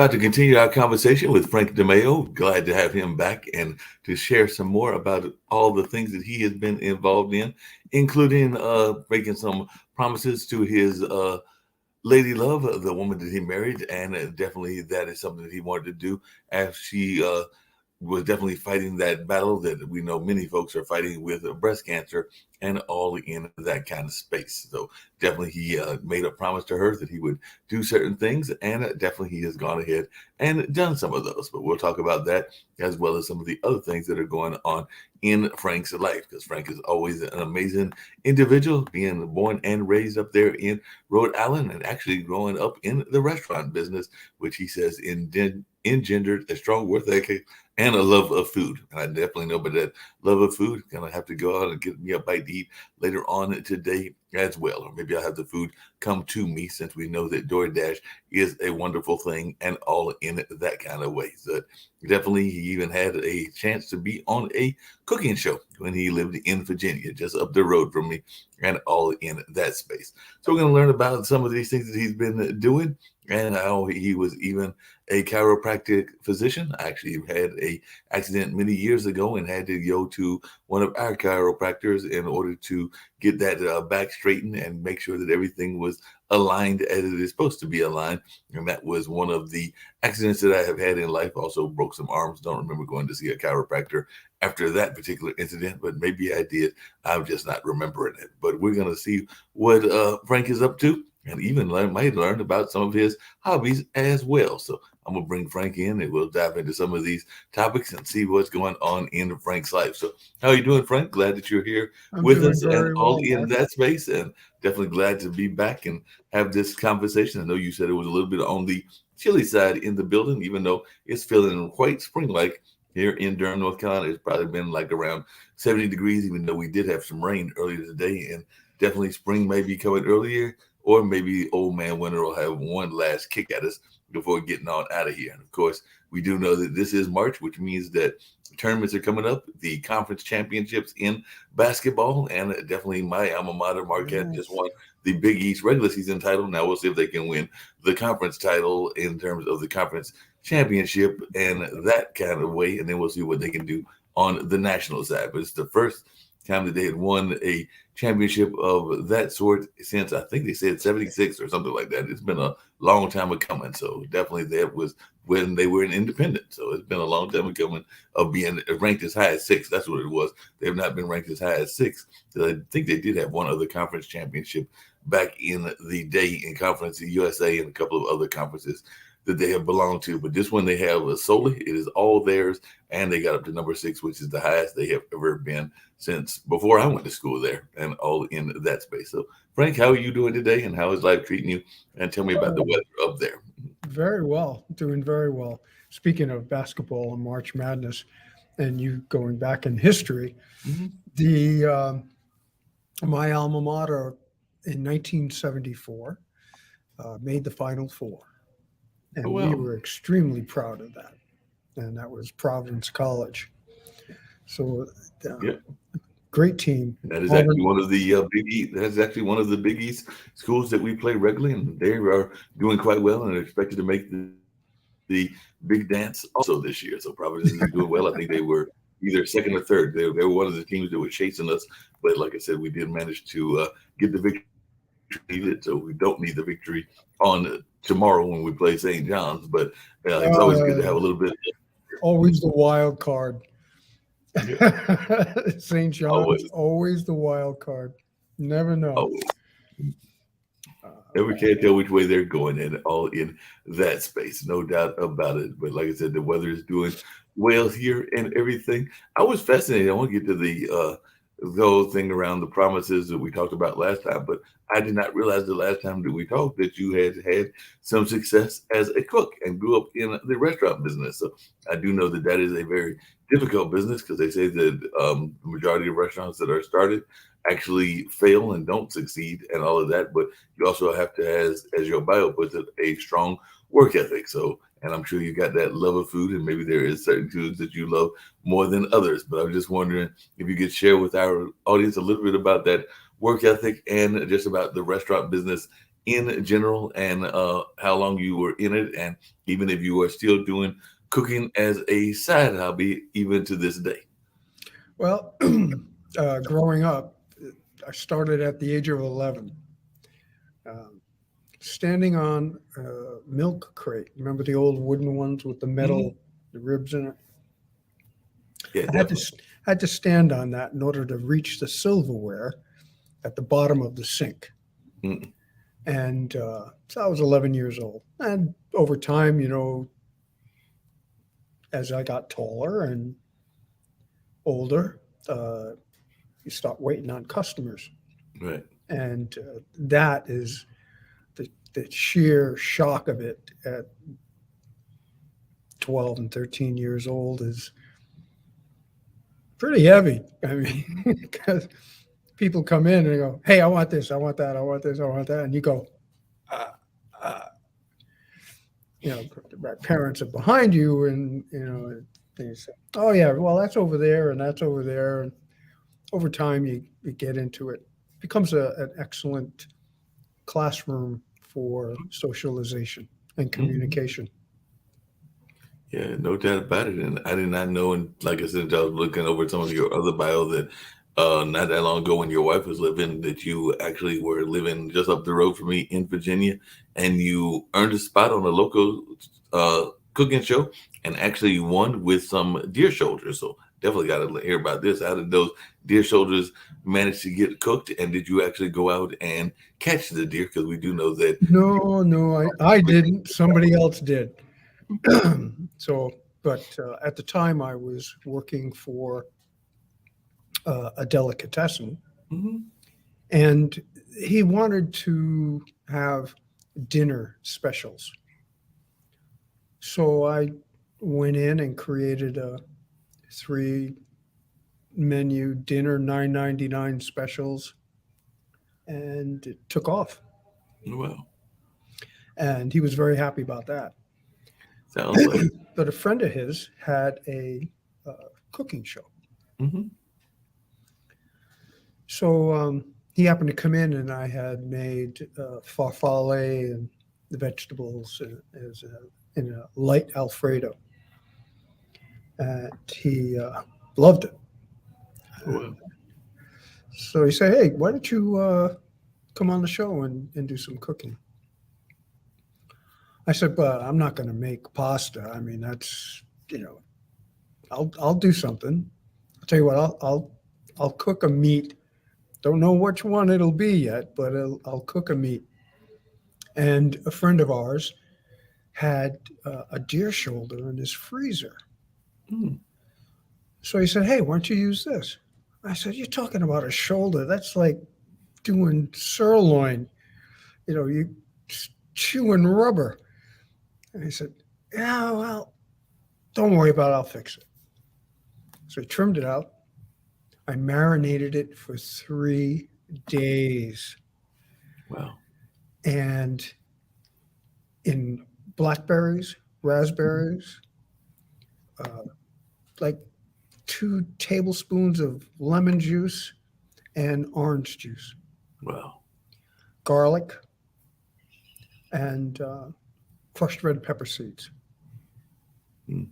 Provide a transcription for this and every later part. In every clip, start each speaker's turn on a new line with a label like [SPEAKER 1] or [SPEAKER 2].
[SPEAKER 1] About to continue our conversation with Frank DeMeo. Glad to have him back and to share some more about all the things that he has been involved in, including making some promises to his lady love, the woman that he married, and definitely that is something that he wanted to do as she was definitely fighting that battle that we know many folks are fighting with breast cancer and all in that kind of space. So definitely he made a promise to her that he would do certain things, and definitely he has gone ahead and done some of those. But we'll talk about that as well as some of the other things that are going on in Frank's life, because Frank is always an amazing individual, being born and raised up there in Rhode Island and actually growing up in the restaurant business, which he says engendered a strong work ethic and a love of food. And I definitely know about that love of food. Gonna have to go out and get me a bite to eat later on today as well. Or maybe I'll have the food come to me, since we know that DoorDash is a wonderful thing and all in that kind of way. So definitely he even had a chance to be on a cooking show when he lived in Virginia, just up the road from me, and all in that space. So we're going to learn about some of these things that he's been doing and how he was even a chiropractic physician. I actually had a accident many years ago and had to go to one of our chiropractors in order to get that back straightened and make sure that everything was aligned as it is supposed to be aligned. And that was one of the accidents that I have had in life. Also broke some arms. Don't remember going to see a chiropractor after that particular incident, but maybe I did. I'm just not remembering it. But we're going to see what Frank is up to, and even might learn about some of his hobbies as well. So I'm going to bring Frank in and we'll dive into some of these topics and see what's going on in Frank's life. So how are you doing, Frank? Glad that you're here
[SPEAKER 2] I'm
[SPEAKER 1] with
[SPEAKER 2] doing
[SPEAKER 1] us and
[SPEAKER 2] very
[SPEAKER 1] all
[SPEAKER 2] well,
[SPEAKER 1] in
[SPEAKER 2] Mark.
[SPEAKER 1] that space, and definitely glad to be back and have this conversation. I know you said it was a little bit on the chilly side in the building, even though it's feeling quite spring-like here in Durham, North Carolina. It's probably been like around 70 degrees, even though we did have some rain earlier today, and definitely spring may be coming earlier, or maybe old man winter will have one last kick at us before getting on out of here. And of course, we do know that this is March, which means that tournaments are coming up, the conference championships in basketball, and definitely my alma mater, Marquette, just
[SPEAKER 2] Yes.
[SPEAKER 1] won the Big East regular season title. Now we'll see if they can win the conference title in terms of the conference championship and that kind of way, and then we'll see what they can do on the national side. But it's the first time that they had won a championship of that sort since, I think they said, 76 or something like that. It's been a long time of coming. So definitely that was when they were an independent. So it's been a long time of coming of being ranked as high as six. That's what it was. They have not been ranked as high as six. So I think they did have one other conference championship back in the day in Conference USA and a couple of other conferences that they have belonged to. But this one they have solely, it is all theirs, and they got up to number six, which is the highest they have ever been since before I went to school there, and all in that space. So Frank, how are you doing today, and how is life treating you? And tell me about the
[SPEAKER 2] Oh,
[SPEAKER 1] weather up there.
[SPEAKER 2] very well. Doing very well. Speaking of basketball and March Madness, and you going back in history,
[SPEAKER 1] Mhm.
[SPEAKER 2] the my alma mater in 1974 made the Final Four,
[SPEAKER 1] Oh
[SPEAKER 2] and we
[SPEAKER 1] well.
[SPEAKER 2] were extremely proud of that. And that was Providence College. So, uh,
[SPEAKER 1] Yeah.
[SPEAKER 2] great team.
[SPEAKER 1] That is actually
[SPEAKER 2] Auburn.
[SPEAKER 1] one of the Big East. That's actually one of the Big East schools that we play regularly, and they are doing quite well and are expected to make the big dance also this year. So Providence is doing well. I think they were either second or third. They were one of the teams that were chasing us, but like I said, we did manage to get the victory that we needed. So we don't need the victory on tomorrow when we play St. John's, but it's always good to have a little
[SPEAKER 2] Uh,
[SPEAKER 1] bit.
[SPEAKER 2] always the wild card.
[SPEAKER 1] Yeah,
[SPEAKER 2] St. John's,
[SPEAKER 1] always,
[SPEAKER 2] always the wild card. Never know.
[SPEAKER 1] always.
[SPEAKER 2] Uh,
[SPEAKER 1] Never can't tell which way they're going, and all in that space, no doubt about it. But like I said, the weather is doing well here and everything. I was fascinated. I want to get to the whole thing around the promises that we talked about last time, but I did not realize the last time that we talked that you had had some success as a cook and grew up in the restaurant business. So I do know that that is a very difficult business, because they say that the majority of restaurants that are started actually fail and don't succeed and all of that. But you also have to, as your bio puts it, a strong work ethic. So, and I'm sure you got that love of food, and maybe there is certain foods that you love more than others. But I was just wondering if you could share with our audience a little bit about that work ethic and just about the restaurant business in general, and how long you were in it, and even if you are still doing cooking as a side hobby, even to this day.
[SPEAKER 2] Well, growing up, I started at the age of 11, um, standing on a milk crate. Remember the old wooden ones with the
[SPEAKER 1] Mhm.
[SPEAKER 2] metal, the ribs in it?
[SPEAKER 1] Yeah,
[SPEAKER 2] I had to
[SPEAKER 1] definitely.
[SPEAKER 2] had to stand on that in order to reach the silverware at the bottom of the sink.
[SPEAKER 1] Mm.
[SPEAKER 2] And so I was 11 years old. And over time, as I got taller and older, you start waiting on customers.
[SPEAKER 1] Right.
[SPEAKER 2] And that is the sheer shock of it at 12 and 13 years old is pretty heavy. I mean, because people come in and they go, "Hey, I want this, I want that, I want this, I want that," and you go, uh, uh, my parents are behind you, and they say, "Oh yeah, well that's over there, and that's over there," and over time you get into it. It becomes an excellent classroom for socialization and
[SPEAKER 1] Mhm.
[SPEAKER 2] communication.
[SPEAKER 1] Yeah, no doubt about it. And I did not know, and like I said, I was looking over some of your other bio that not that long ago when your wife was living, that you actually were living just up the road from me in Virginia, and you earned a spot on a local cooking show and actually won with some deer shoulders. So definitely got to hear about this. How did those deer shoulders manage to get cooked? And did you actually go out and catch the deer? Because we do know that.
[SPEAKER 2] No, no, I didn't. Somebody else did. So, but at the time, I was working for a delicatessen,
[SPEAKER 1] Mhm.
[SPEAKER 2] and he wanted to have dinner specials. So I went in and created a three menu dinner, 9.99 specials, and it took off.
[SPEAKER 1] Well,
[SPEAKER 2] And he was very happy about that.
[SPEAKER 1] sounds like.
[SPEAKER 2] But a friend of his had a uh, cooking show.
[SPEAKER 1] Mhm.
[SPEAKER 2] So he happened to come in, and I had made farfalle and the vegetables in a light Alfredo. And he loved it.
[SPEAKER 1] Well.
[SPEAKER 2] So he said, "Hey, why don't you come on the show and do some cooking?" I said, "But I'm not going to make pasta. I mean, that's I'll do something. I'll tell you what, I'll cook a meat. Don't know which one it'll be yet, but I'll cook a meat." And a friend of ours had a deer shoulder in his freezer.
[SPEAKER 1] Mm.
[SPEAKER 2] So he said, "Hey, why don't you use this?" I said, "You're talking about a shoulder. That's like doing sirloin. You chewing rubber." And he said, "Yeah, well, don't worry about it. I'll fix it." So he trimmed it out. I marinated it for 3 days.
[SPEAKER 1] Wow.
[SPEAKER 2] And in blackberries, raspberries, uh, like 2 tablespoons of lemon juice and orange juice,
[SPEAKER 1] Wow.
[SPEAKER 2] garlic, and crushed red pepper seeds.
[SPEAKER 1] Mm.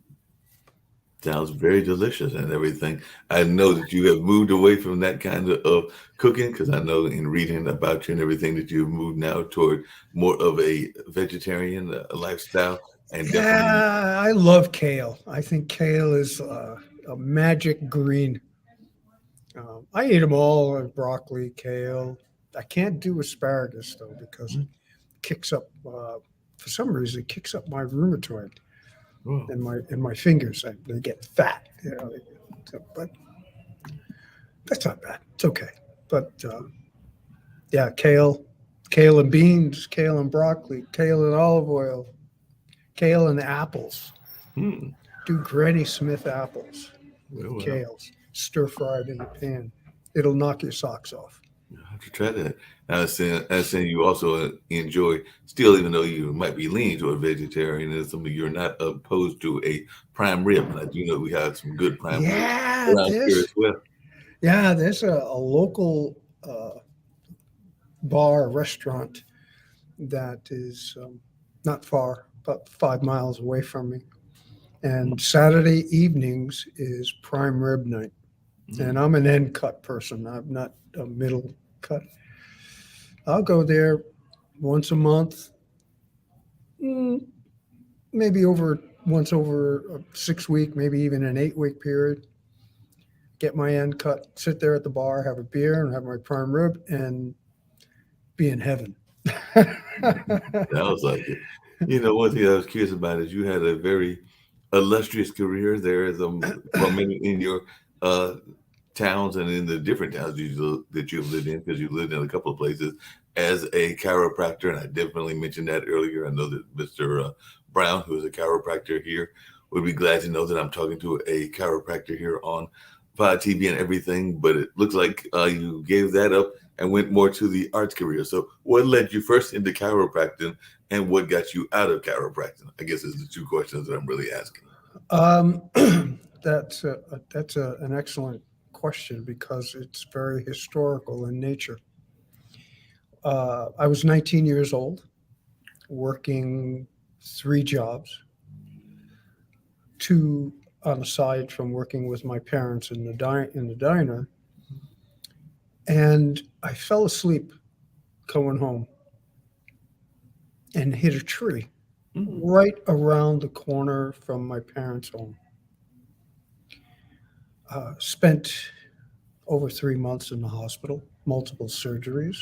[SPEAKER 1] Sounds very delicious and everything. I know that you have moved away from that kind of cooking because I know in reading about you and everything that you've moved now toward more of a vegetarian lifestyle and definitely.
[SPEAKER 2] Yeah, I love kale. I think kale is a magic green. I eat them all, broccoli, kale. I can't do asparagus though because it kicks up. For some reason, it kicks up my rheumatoid
[SPEAKER 1] Well,
[SPEAKER 2] in my fingers. They get fat, but that's not bad. It's okay. But yeah, kale and beans, kale and broccoli, kale and olive oil, kale and apples.
[SPEAKER 1] hmm.
[SPEAKER 2] Do Granny Smith apples
[SPEAKER 1] Well,
[SPEAKER 2] with
[SPEAKER 1] well,
[SPEAKER 2] kales, stir fried in a pan. It'll knock your socks off.
[SPEAKER 1] I have to try that. I was saying you also enjoy, still, even though you might be leaning toward vegetarianism, you're not opposed to a prime rib. And I do know we have some good prime rib
[SPEAKER 2] Yeah,
[SPEAKER 1] around here as well.
[SPEAKER 2] there's a local bar restaurant that is not far, about 5 miles away from me. And Saturday evenings is prime rib night.
[SPEAKER 1] Mm.
[SPEAKER 2] And I'm an end cut person. I'm not a middle cut. I'll go there once a month, maybe once over a 6 week, maybe even an 8 week period. Get my end cut, sit there at the bar, have a beer, and have my prime rib, and be in heaven.
[SPEAKER 1] Sounds like it. One thing I was curious about is you had a very illustrious career there as in your uh, towns and in the different towns that you've lived in, because you lived in a couple of places as a chiropractor, and I definitely mentioned that earlier. I know that Mr. Brown, who is a chiropractor here, would be glad to know that I'm talking to a chiropractor here on Pod TV and everything. But it looks like you gave that up and went more to the arts career. So what led you first into chiropractic, and what got you out of chiropractic? I guess is the two questions that I'm really asking.
[SPEAKER 2] That's an excellent question because it's very historical in nature. I was 19 years old, working 3 jobs, 2 on the side from working with my parents in the diner, and I fell asleep going home and hit a tree right around the corner from my parents' home. Spent over 3 months in the hospital, multiple surgeries,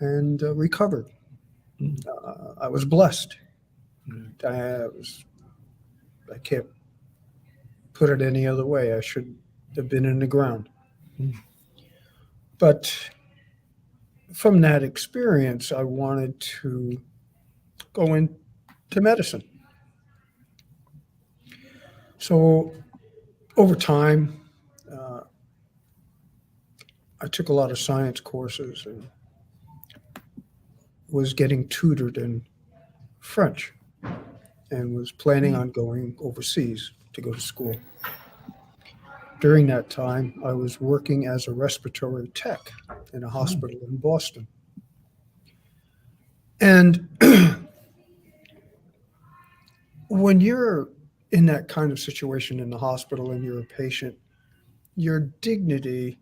[SPEAKER 2] and recovered. I was blessed. I can't put it any other way. I should have been in the ground. But from that experience, I wanted to go into medicine. So over time, I took a lot of science courses and was getting tutored in French and was planning on going overseas to go to school. During that time, I was working as a respiratory tech in a hospital in Boston. And when you're in that kind of situation in the hospital and you're a patient, your dignity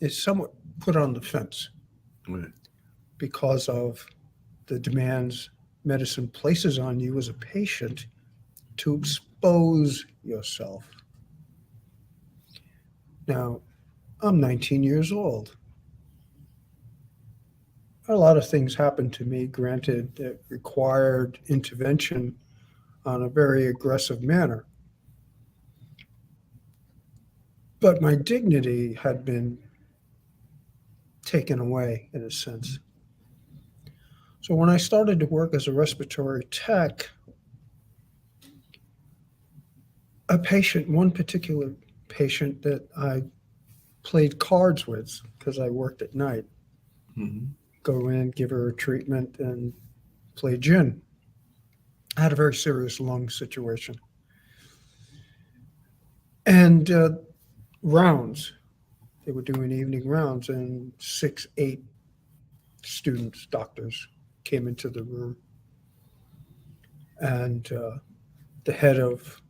[SPEAKER 2] is somewhat put on the fence because of the demands medicine places on you as a patient to expose yourself. Now, I'm 19 years old. A lot of things happened to me, granted, that required intervention on a very aggressive manner. But my dignity had been taken away in a sense. So when I started to work as a respiratory tech, one particular patient that I played cards with because I worked at night, go in, give her a treatment, and play gin. I had a very serious lung situation. And rounds, they were doing evening rounds, and 6, 8 students, doctors, came into the room. And the head of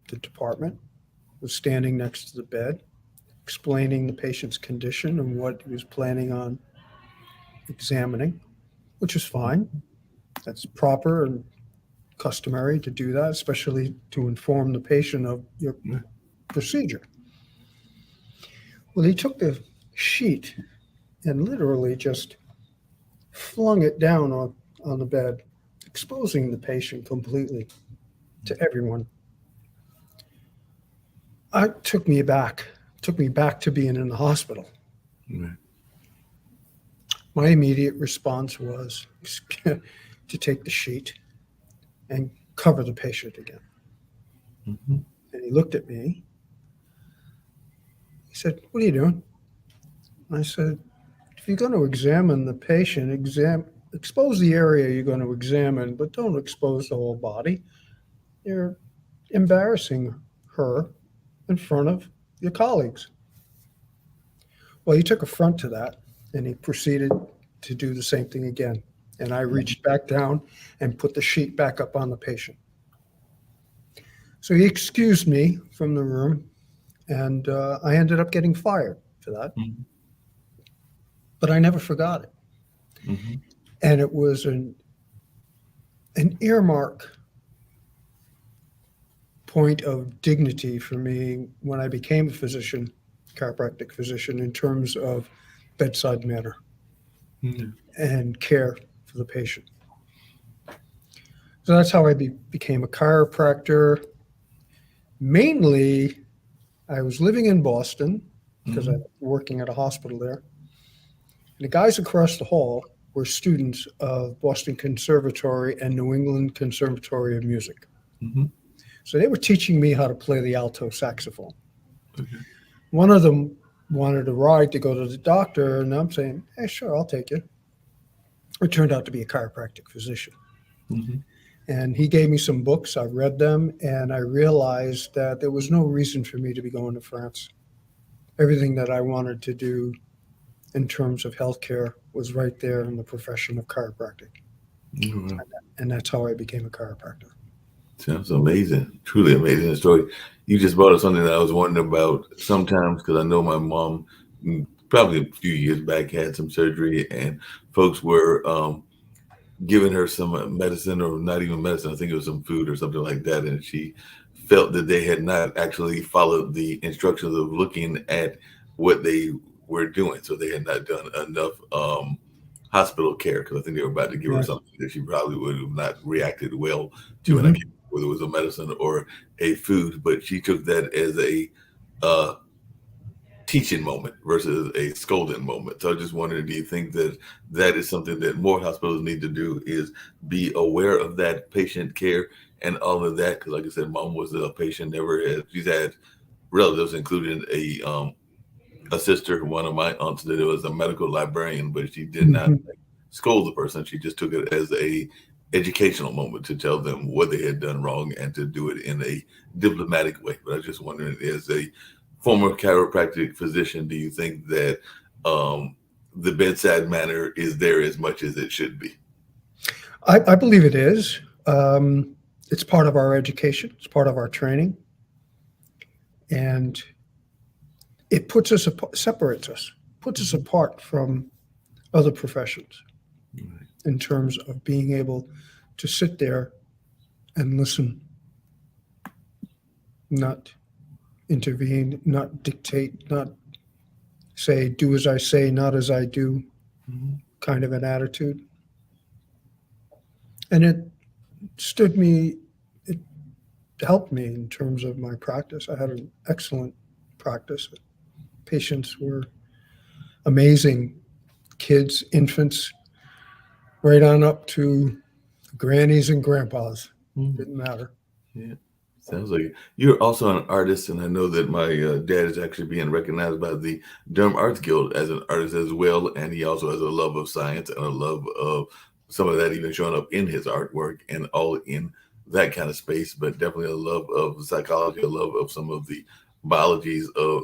[SPEAKER 2] the department was standing next to the bed, explaining the patient's condition and what he was planning on examining, which is fine. That's proper and customary to do that, especially to inform the patient of your procedure. Well, he took the sheet and literally just flung it down on the bed, exposing the patient completely to everyone. It took me back to being in the hospital. My immediate response was to take the sheet and cover the patient again. And he looked at me. He said, "What are you doing?" I said, "If you're going to examine the patient, expose the area you're going to examine, but don't expose the whole body. You're embarrassing her in front of your colleagues." Well, he took affront to that, and he proceeded to do the same thing again. And I reached back down and put the sheet back up on the patient. So he excused me from the room, and I ended up getting fired for that.
[SPEAKER 1] Mhm.
[SPEAKER 2] But I never forgot it.
[SPEAKER 1] Mhm.
[SPEAKER 2] And it was an earmark point of dignity for me when I became a physician, chiropractic physician, in terms of bedside manner
[SPEAKER 1] Mhm.
[SPEAKER 2] and care for the patient. So that's how I became a chiropractor. Mainly, I was living in Boston because I
[SPEAKER 1] Mhm.
[SPEAKER 2] was working at a hospital there. And the guys across the hall were students of Boston Conservatory and New England Conservatory of Music.
[SPEAKER 1] Mhm.
[SPEAKER 2] So they were teaching me how to play the alto saxophone.
[SPEAKER 1] Okay.
[SPEAKER 2] One of them wanted a ride to go to the doctor, and I'm saying, hey, sure, I'll take you. It turned out to be a chiropractic physician.
[SPEAKER 1] Mhm.
[SPEAKER 2] And he gave me some books. I read them, and I realized that there was no reason for me to be going to France. Everything that I wanted to do in terms of healthcare was right there in the profession of chiropractic.
[SPEAKER 1] Mhm.
[SPEAKER 2] And that's how I became a chiropractor.
[SPEAKER 1] Sounds amazing. Truly amazing story. You just brought up something that I was wondering about sometimes because I know my mom, probably a few years back, had some surgery and folks were giving her some medicine or not even medicine. I think it was some food or something like that. And she felt that they had not actually followed the instructions of looking at what they were doing. So they had not done enough hospital care because I think they were about to give her
[SPEAKER 2] Yes.
[SPEAKER 1] something that she probably would have not reacted well to. And I
[SPEAKER 2] Mm-hmm.
[SPEAKER 1] can't remember whether it was a medicine or a food, but she took that as a uh, teaching moment versus a scolding moment. So I just wondered, do you think that that is something that more hospitals need to do is be aware of that patient care and all of that? Because like I said, mom was a patient, never had, she's had relatives, including a sister, one of my aunts that was a medical librarian, but she did not
[SPEAKER 2] Mm-hmm.
[SPEAKER 1] scold the person. She just took it as a educational moment to tell them what they had done wrong and to do it in a diplomatic way. But I was just wondering, as a former chiropractic physician, do you think that the bedside manner is there as much as it should be?
[SPEAKER 2] I believe it is. It's part of our education, it's part of our training, and it puts us apart, separates us, puts us
[SPEAKER 1] Mhm.
[SPEAKER 2] apart from other professions
[SPEAKER 1] Right.
[SPEAKER 2] in terms of being able to sit there and listen, not intervene, not dictate, not say, do as I say, not as I do,
[SPEAKER 1] Mhm.
[SPEAKER 2] kind of an attitude. And it stood me, it helped me in terms of my practice. I had an excellent practice. Patients were amazing kids, infants, right on up to grannies and grandpas.
[SPEAKER 1] Mhm.
[SPEAKER 2] Didn't matter.
[SPEAKER 1] Yeah. Sounds like it. You're also an artist, and I know that my dad is actually being recognized by the Durham Arts Guild as an artist as well, and he also has a love of science and a love of some of that even showing up in his artwork and all in that kind of space. But definitely a love of psychology, a love of some of the biologies of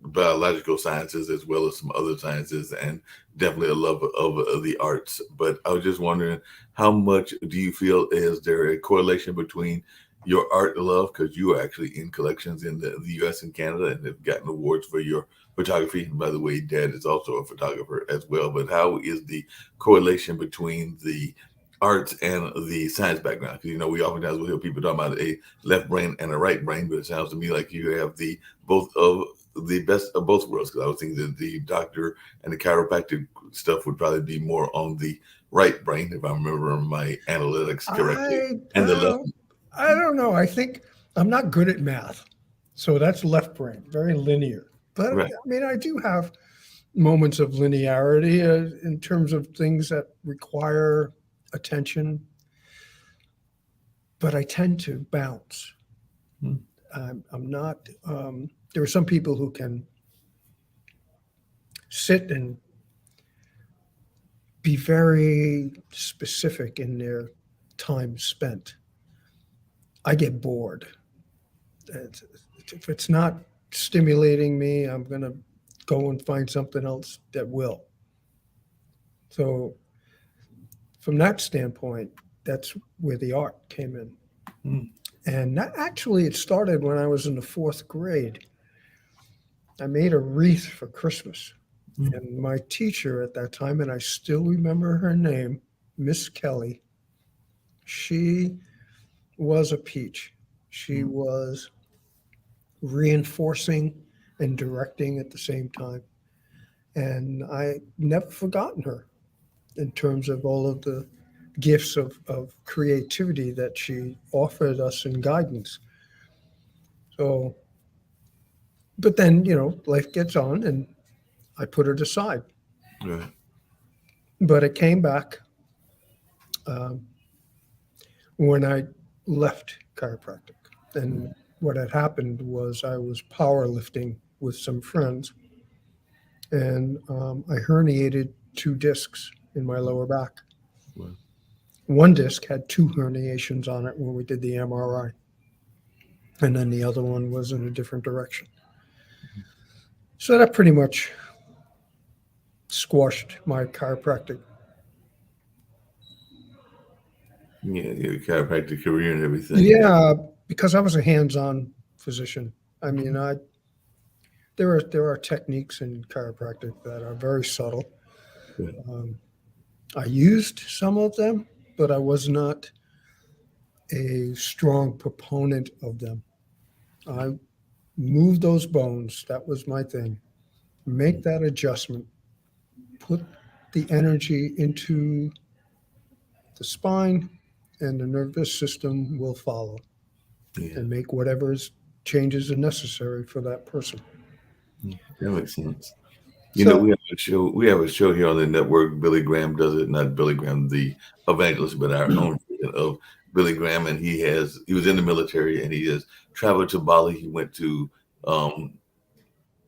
[SPEAKER 1] biological sciences as well as some other sciences, and definitely a love of the arts. But I was just wondering, how much do you feel is there a correlation between your art love, because you are actually in collections in the US and Canada and have gotten awards for your photography? And by the way, dad is also a photographer as well. But how is the correlation between the arts and the science background? Because we oftentimes will hear people talking about a left brain and a right brain, but it sounds to me like you have the both of the best of both worlds. Because I was thinking that the doctor and the chiropractic stuff would probably be more on the right brain, if I remember my analytics correctly,
[SPEAKER 2] I
[SPEAKER 1] and the left.
[SPEAKER 2] well, I don't know. I think I'm not good at math, so that's left brain, very linear. But
[SPEAKER 1] Right.
[SPEAKER 2] I mean, I do have moments of linearity in terms of things that require attention, but I tend to bounce.
[SPEAKER 1] Hmm.
[SPEAKER 2] I'm not. There are some people who can sit and be very specific in their time spent. I get bored. It's, if it's not stimulating me, I'm going to go and find something else that will. So from that standpoint, that's where the art came in.
[SPEAKER 1] Mm.
[SPEAKER 2] And that, actually, it started when I was in the fourth grade. I made a wreath for Christmas.
[SPEAKER 1] Mm.
[SPEAKER 2] And my teacher at that time, and I still remember her name, Miss Kelly, she was a peach. She
[SPEAKER 1] Mm.
[SPEAKER 2] was reinforcing and directing at the same time. And I never forgotten her in terms of all of the gifts of creativity that she offered us in guidance. So, but then, life gets on and I put it aside.
[SPEAKER 1] Right.
[SPEAKER 2] But it came back um, when I left chiropractic. And what had happened was I was powerlifting with some friends and I herniated 2 discs in my lower back.
[SPEAKER 1] Right.
[SPEAKER 2] One disc had 2 herniations on it when we did the MRI, and then the other one was in a different direction. So that pretty much squashed my chiropractic.
[SPEAKER 1] Yeah, your chiropractic career and everything.
[SPEAKER 2] Yeah, because I was a hands-on physician. I mean, there are techniques in chiropractic that are very subtle.
[SPEAKER 1] Yeah.
[SPEAKER 2] I used some of them, but I was not a strong proponent of them. I moved those bones. That was my thing. Make that adjustment. Put the energy into the spine, and the nervous system will follow
[SPEAKER 1] Yeah,
[SPEAKER 2] and make whatever changes are necessary for that person.
[SPEAKER 1] that makes sense.
[SPEAKER 2] So,
[SPEAKER 1] We have a show. We have a show here on the network. Billy Graham does it. Not Billy Graham, the evangelist, but our own version of Billy Graham. And he was in the military, and he has traveled to Bali. He went to um,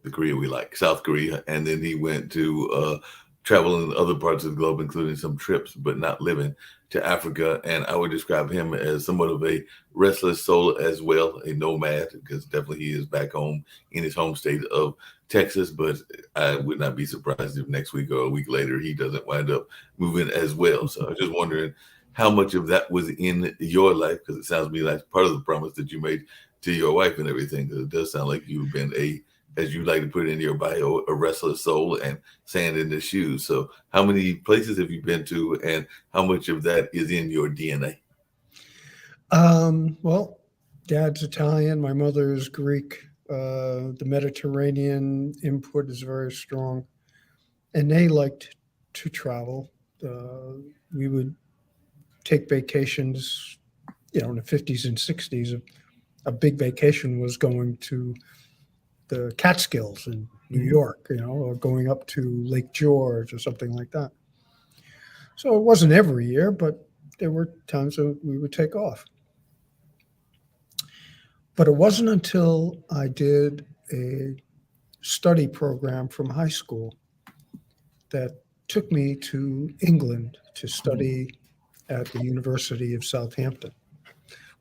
[SPEAKER 1] the Korea we like, South Korea, and then he went to travel in other parts of the globe, including some trips, but not living to Africa. And I would describe him as somewhat of a restless soul as well, a nomad, because definitely he is back home in his home state of Texas. But I would not be surprised if next week or a week later he doesn't wind up moving as well. So I was just wondering how much of that was in your life, because it sounds to me like part of the promise that you made to your wife and everything. Because it does sound like you've been as you like to put it in your bio, a restless soul and sand in the shoes. So, how many places have you been to, and how much of that is in your DNA?
[SPEAKER 2] well, dad's Italian, my mother is Greek. The Mediterranean input is very strong, and they liked to travel. We would take vacations, in the 50s and 60s. A big vacation was going to the Catskills in New York, or going up to Lake George or something like that. So it wasn't every year, but there were times that we would take off. But it wasn't until I did a study program from high school that took me to England to study at the University of Southampton,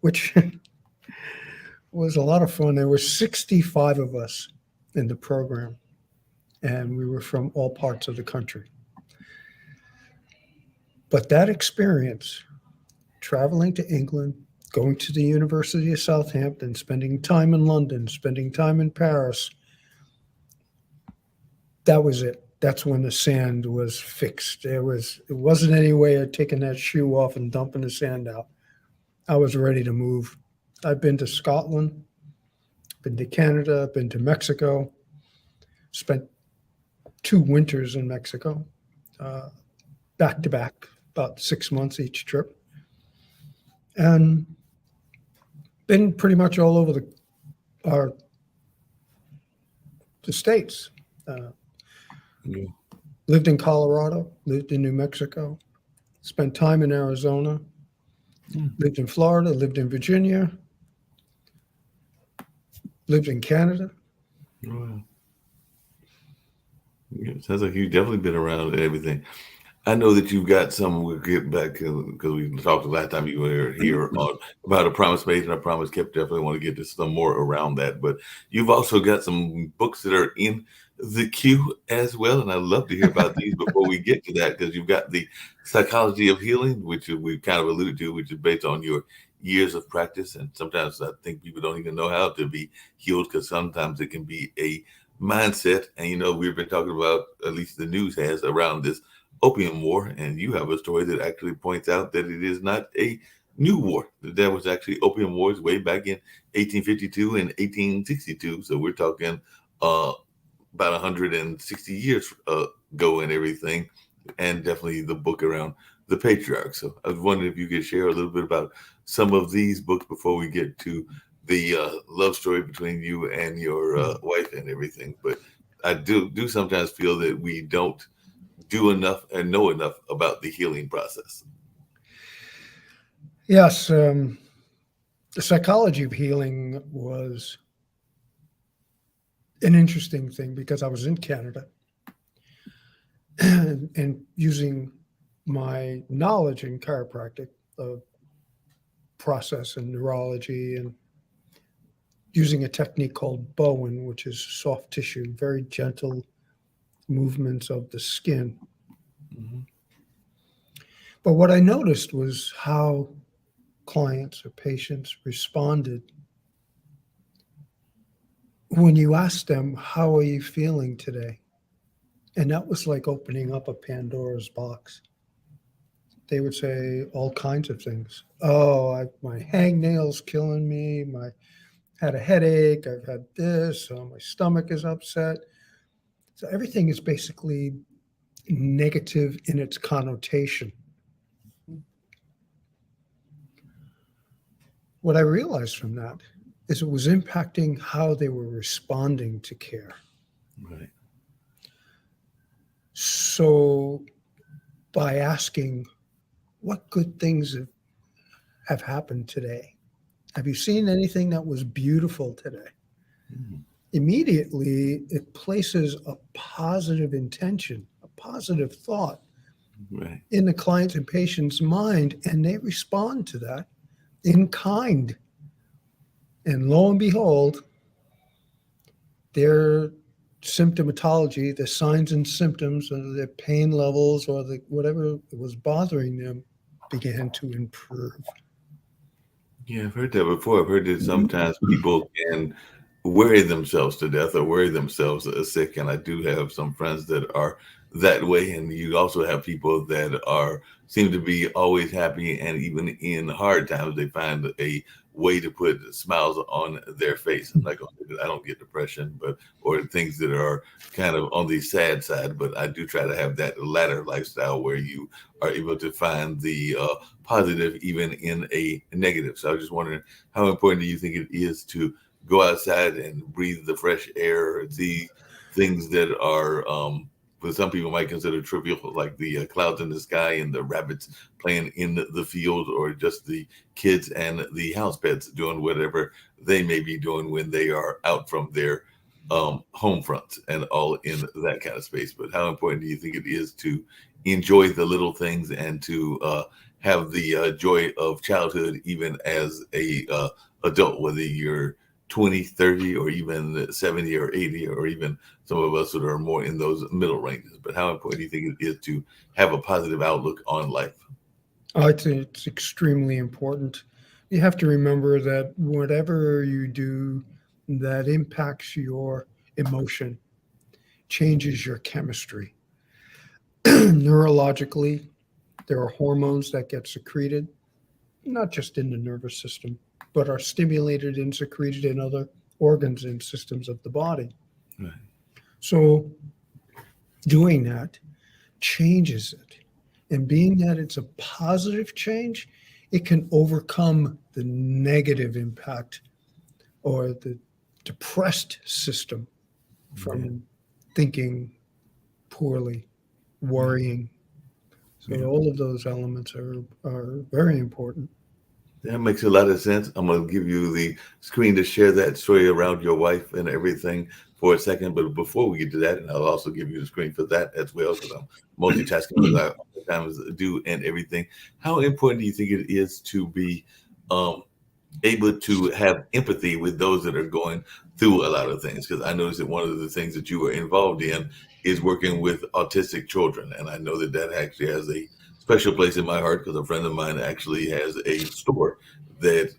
[SPEAKER 2] which was a lot of fun. There were 65 of us in the program, and we were from all parts of the country. But that experience, traveling to England, going to the University of Southampton, spending time in London, spending time in Paris, that was it. That's when the sand was fixed. It wasn't any way of taking that shoe off and dumping the sand out. I was ready to move. I've been to Scotland, been to Canada, been to Mexico, spent 2 winters in Mexico, back to back, about 6 months each trip, and been pretty much all over the states.
[SPEAKER 1] Yeah.
[SPEAKER 2] Lived in Colorado, lived in New Mexico, spent time in Arizona, lived in Florida, lived in Virginia, lived in Canada.
[SPEAKER 1] Wow. Yeah, sounds like you've definitely been around and everything. I know that you've got some. We'll get back because we talked the last time you were here on about a promise made and a promise kept. Definitely want to get to some more around that. But you've also got some books that are in the Q as well, and I'd love to hear about these before we get to that, because you've got the psychology of healing, which we've kind of alluded to, which is based on your years of practice. And sometimes I think people don't even know how to be healed, because sometimes it can be a mindset. And we've been talking about, at least the news has, around this opium war, and you have a story that actually points out that it is not a new war. That there was actually opium wars way back in 1852 and 1862. So we're talking about 160 years ago and everything, and definitely the book around the patriarch. So I was wondering if you could share a little bit about some of these books before we get to the love story between you and your wife and everything. But I do sometimes feel that we don't do enough and know enough about the healing process.
[SPEAKER 2] Yes, the psychology of healing was an interesting thing because I was in Canada and using my knowledge in chiropractic process and neurology, and using a technique called Bowen, which is soft tissue, very gentle movements of the skin.
[SPEAKER 1] Mhm.
[SPEAKER 2] But what I noticed was how clients or patients responded when you asked them, how are you feeling today? And that was like opening up a Pandora's box. They would say all kinds of things. Oh, my hangnail's killing me. I had a headache. I've had this. My stomach is upset. So everything is basically negative in its connotation. What I realized from that is it was impacting how they were responding to care.
[SPEAKER 1] Right.
[SPEAKER 2] So by asking, what good things have happened today? Have you seen anything that was beautiful today?
[SPEAKER 1] Mhm.
[SPEAKER 2] Immediately, it places a positive intention, a positive thought
[SPEAKER 1] Right.
[SPEAKER 2] in the client and patient's mind, and they respond to that in kind. And lo and behold, their symptomatology, the signs and symptoms of their pain levels or whatever was bothering them began to improve.
[SPEAKER 1] Yeah, I've heard that before. I've heard that sometimes people can worry themselves to death or worry themselves sick. And I do have some friends that are that way. And you also have people that seem to be always happy. And even in hard times, they find a way to put smiles on their face. I'm not going to, I don't get depression, or things that are kind of on the sad side, but I do try to have that latter lifestyle where you are able to find the positive even in a negative. So I was just wondering, how important do you think it is to go outside and breathe the fresh air, see things that are, what some people might consider trivial, like the clouds in the sky and the rabbits playing in the field, or just the kids and the house pets doing whatever they may be doing when they are out from their home fronts and all in that kind of space. But how important do you think it is to enjoy the little things and to have the joy of childhood even as a adult, whether you're 20, 30, or even 70 or 80, or even some of us that are more in those middle ranges? But how important do you think it is to have a positive outlook on life?
[SPEAKER 2] I think it's extremely important. You have to remember that whatever you do that impacts your emotion changes your chemistry. Neurologically, there are hormones that get secreted, not just in the nervous system, but are stimulated and secreted in other organs and systems of the body.
[SPEAKER 1] Right.
[SPEAKER 2] So doing that changes it. And being that it's a positive change, it can overcome the negative impact or the depressed system from
[SPEAKER 1] Yeah.
[SPEAKER 2] thinking poorly, worrying. So
[SPEAKER 1] Yeah.
[SPEAKER 2] all of those elements are very important.
[SPEAKER 1] That makes a lot of sense. I'm going to give you the screen to share that story around your wife and everything for a second. But before we get to that, and I'll also give you the screen for that as well, because I'm multitasking as I oftentimes do and everything. How important do you think it is to be able to have empathy with those that are going through a lot of things. Because I noticed that one of the things that you were involved in is working with autistic children, and I know that that actually has a special place in my heart because a friend of mine actually has a store that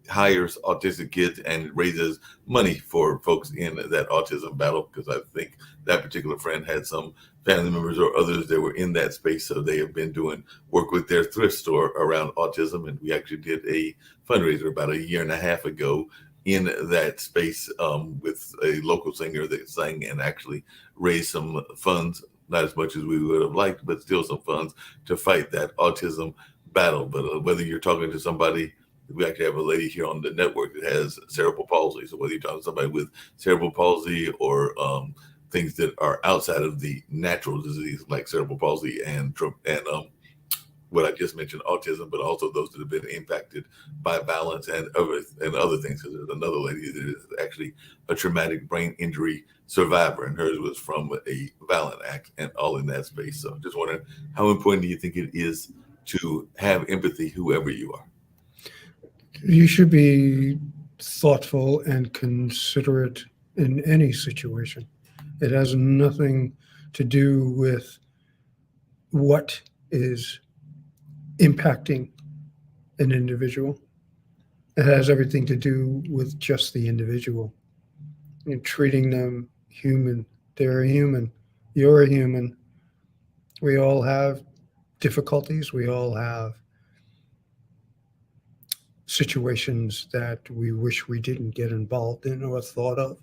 [SPEAKER 1] hires autistic kids and raises money for folks in that autism battle. Because I think that particular friend had some family members or others that were in that space, so they have been doing work with their thrift store around autism, and we actually did a fundraiser about a year and a half ago in that space with a local singer that sang and actually raised some funds, not as much as we would have liked, but still some funds to fight that autism battle. But whether you're talking to somebody, we actually have a lady here on the network that has cerebral palsy. So whether you're talking to somebody with cerebral palsy or things that are outside of the natural disease like cerebral palsy and what I just mentioned, autism, but also those that have been impacted by violence and other things. Because there's another lady that is actually a traumatic brain injury survivor, and hers was from a violent act, and all in that space. So, just wondering, how important do you think it is to have empathy, whoever you are?
[SPEAKER 2] You should be thoughtful and considerate in any situation. It has nothing to do with what is impacting an individual. It has everything to do with just the individual. You're treating them human. They're a human. You're a human. We all have difficulties. We all have situations that we wish we didn't get involved in or thought of.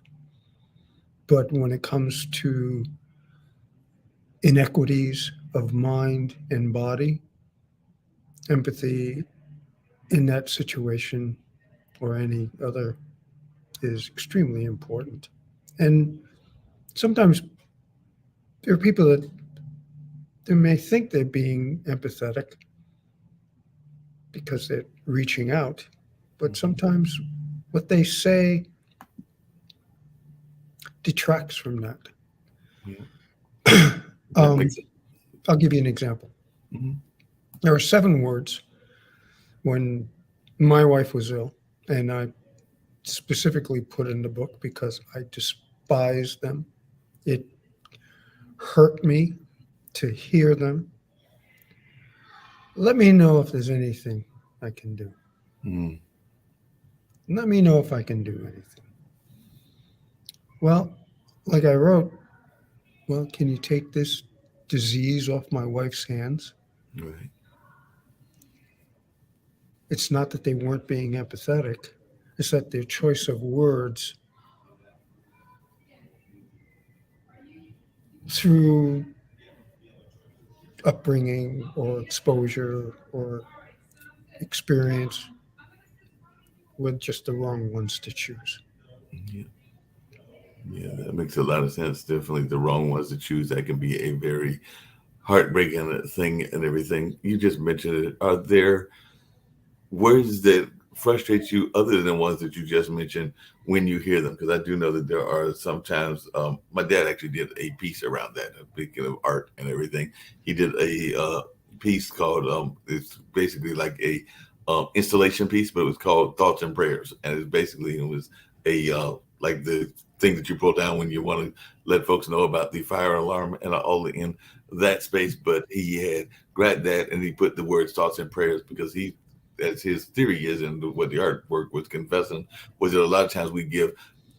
[SPEAKER 2] But when it comes to inequities of mind and body, empathy in that situation or any other is extremely important. And sometimes there are people that they may think they're being empathetic because they're reaching out, but sometimes what they say detracts from that.
[SPEAKER 1] Yeah.
[SPEAKER 2] I'll give you an example.
[SPEAKER 1] Mhm.
[SPEAKER 2] There are 7 words when my wife was ill, and I specifically put in the book because I despise them. It hurt me to hear them. Let me know if there's anything I can do.
[SPEAKER 1] Mm.
[SPEAKER 2] Let me know if I can do anything. Well, like I wrote, well, can you take this disease off my wife's hands?
[SPEAKER 1] Right.
[SPEAKER 2] It's not that they weren't being empathetic. It's that their choice of words through upbringing or exposure or experience were just the wrong ones to choose.
[SPEAKER 1] Yeah. Yeah, that makes a lot of sense. Definitely the wrong ones to choose. That can be a very heartbreaking thing and everything. You just mentioned it. Are there words that frustrate you other than the ones that you just mentioned when you hear them? Because I do know that there are sometimes, my dad actually did a piece around that. Speaking of art and everything, he did a piece called, it's basically like a installation piece, but it was called Thoughts and Prayers. And it was a, like the thing that you pull down when you want to let folks know about the fire alarm and all in that space. But he had grabbed that and he put the words thoughts and prayers because he, as his theory is, and what the artwork was confessing, was that a lot of times we give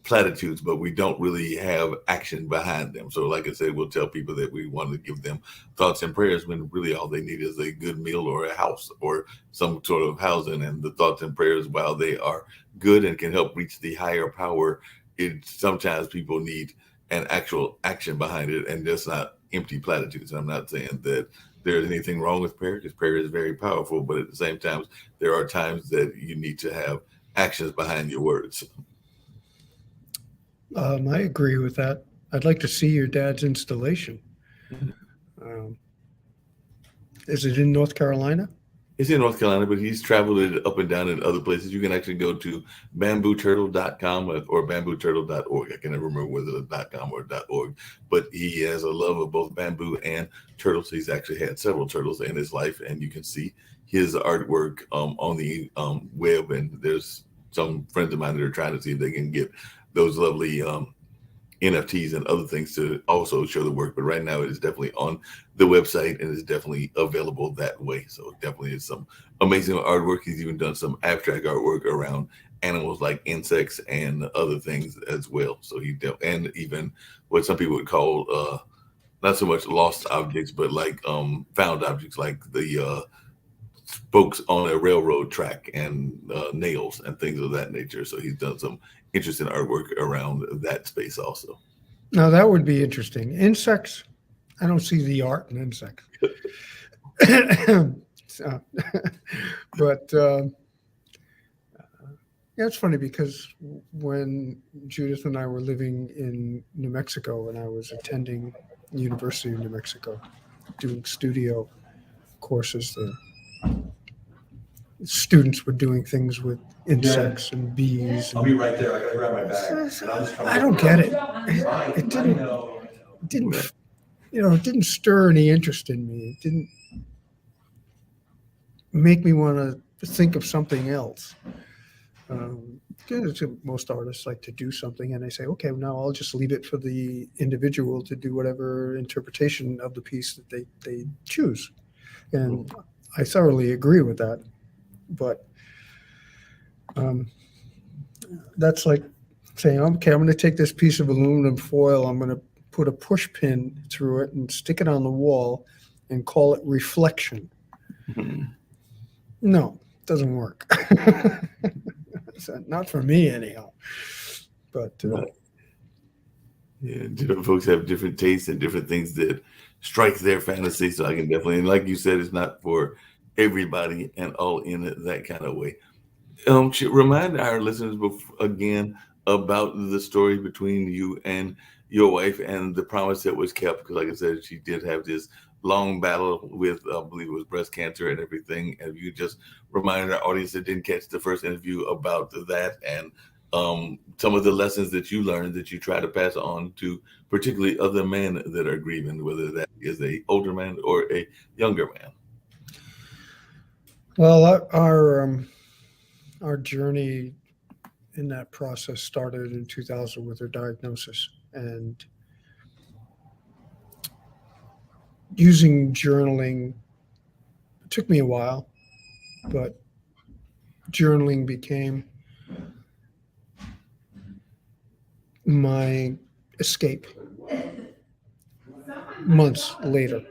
[SPEAKER 1] platitudes, but we don't really have action behind them. So, like I said, we'll tell people that we want to give them thoughts and prayers when really all they need is a good meal or a house or some sort of housing. And the thoughts and prayers, while they are good and can help reach the higher power, it sometimes people need an actual action behind it and just not empty platitudes. I'm not saying that there's anything wrong with prayer because prayer is very powerful, but at the same time, there are times that you need to have actions behind your words.
[SPEAKER 2] I agree with that. I'd like to see your dad's installation. Um, is it in North Carolina?
[SPEAKER 1] It's in North Carolina, but he's traveled it up and down in other places. You can actually go to bambooturtle.com or bambooturtle.org. I can never remember whether it's .com or .org, but he has a love of both bamboo and turtles. He's actually had several turtles in his life, and you can see his artwork on the web. And there's some friends of mine that are trying to see if they can get those lovely NFTs and other things to also show the work. But right now it is definitely on the website and is definitely available that way. So definitely is some amazing artwork. He's even done some abstract artwork around animals like insects and other things as well. So and even what some people would call not so much lost objects, but like found objects, like the spokes on a railroad track and nails and things of that nature. So he's done some interesting artwork around that space also.
[SPEAKER 2] Now that would be interesting. Insects, I don't see the art in insects. So, but yeah, it's funny because when Judith and I were living in New Mexico and I was attending University of New Mexico, doing studio courses there, students were doing things with insects and bees.
[SPEAKER 3] I'll be right there. I gotta grab my bag.
[SPEAKER 2] I don't get it. It didn't, it didn't stir any interest in me. It didn't make me want to think of something else. Most artists like to do something and they say, okay, now I'll just leave it for the individual to do whatever interpretation of the piece that they choose. And I thoroughly agree with that. But that's like saying, okay, I'm going to take this piece of aluminum foil, I'm going to put a push pin through it and stick it on the wall and call it reflection.
[SPEAKER 1] Mm-hmm.
[SPEAKER 2] No, it doesn't work. Not for me anyhow. But
[SPEAKER 1] yeah, different folks have different tastes and different things that strike their fantasy. So I can definitely, and like you said, it's not for everybody and all in it that kind of way. Should remind our listeners again about the story between you and your wife and the promise that was kept. Because like I said, she did have this long battle with, I believe it was breast cancer and everything. And you just reminded our audience that didn't catch the first interview about that and some of the lessons that you learned that you try to pass on to particularly other men that are grieving, whether that is a older man or a younger man.
[SPEAKER 2] Well, our journey in that process started in 2000 with her diagnosis, and using journaling, it took me a while, but journaling became my escape months later.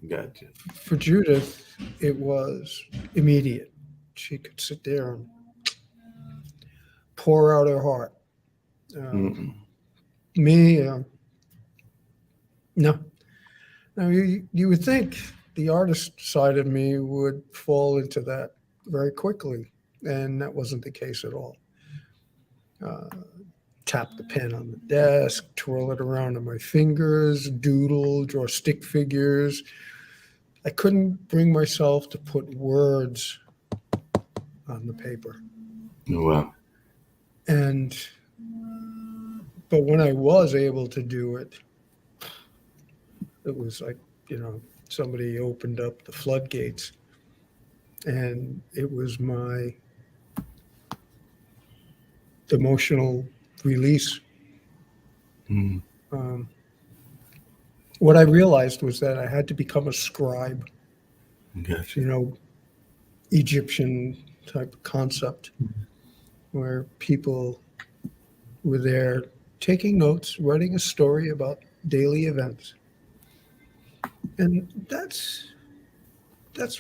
[SPEAKER 1] Gotcha.
[SPEAKER 2] For Judith, it was immediate. She could sit there and pour out her heart. Me, no. Now, you would think the artist side of me would fall into that very quickly, and that wasn't the case at all. Tap the pen on the desk, twirl it around on my fingers, doodle, draw stick figures. I couldn't bring myself to put words on the paper.
[SPEAKER 1] Oh, wow.
[SPEAKER 2] But when I was able to do it, it was like, somebody opened up the floodgates, and it was my emotional release. What I realized was that I had to become a scribe.
[SPEAKER 1] Gotcha.
[SPEAKER 2] Egyptian type of concept, where people were there taking notes, writing a story about daily events. And that's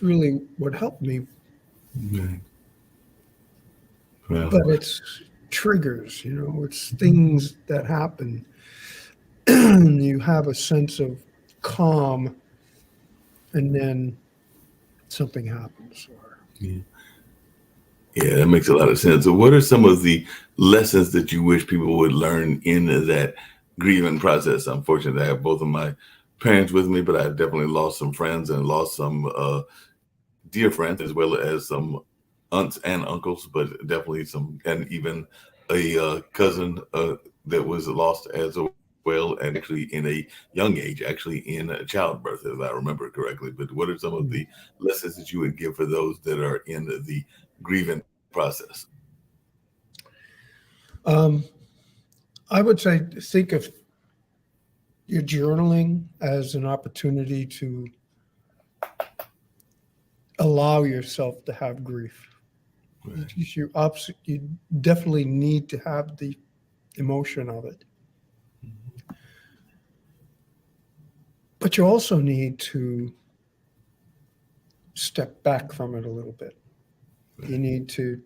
[SPEAKER 2] really what helped me.
[SPEAKER 1] Right. Well,
[SPEAKER 2] But it's triggers, it's things that happen. You have a sense of calm, and then something happens.
[SPEAKER 1] Yeah, that makes a lot of sense. So what are some of the lessons that you wish people would learn in that grieving process? Unfortunately, I have both of my parents with me, but I've definitely lost some friends and lost some dear friends as well as some aunts and uncles, but definitely some, and even a cousin that was lost as well, and actually in a young age, actually in childbirth, as I remember correctly. But what are some of the lessons that you would give for those that are in the grieving process?
[SPEAKER 2] I would say think of your journaling as an opportunity to allow yourself to have grief.
[SPEAKER 1] Right.
[SPEAKER 2] You definitely need to have the emotion of it. But you also need to step back from it a little bit. You need to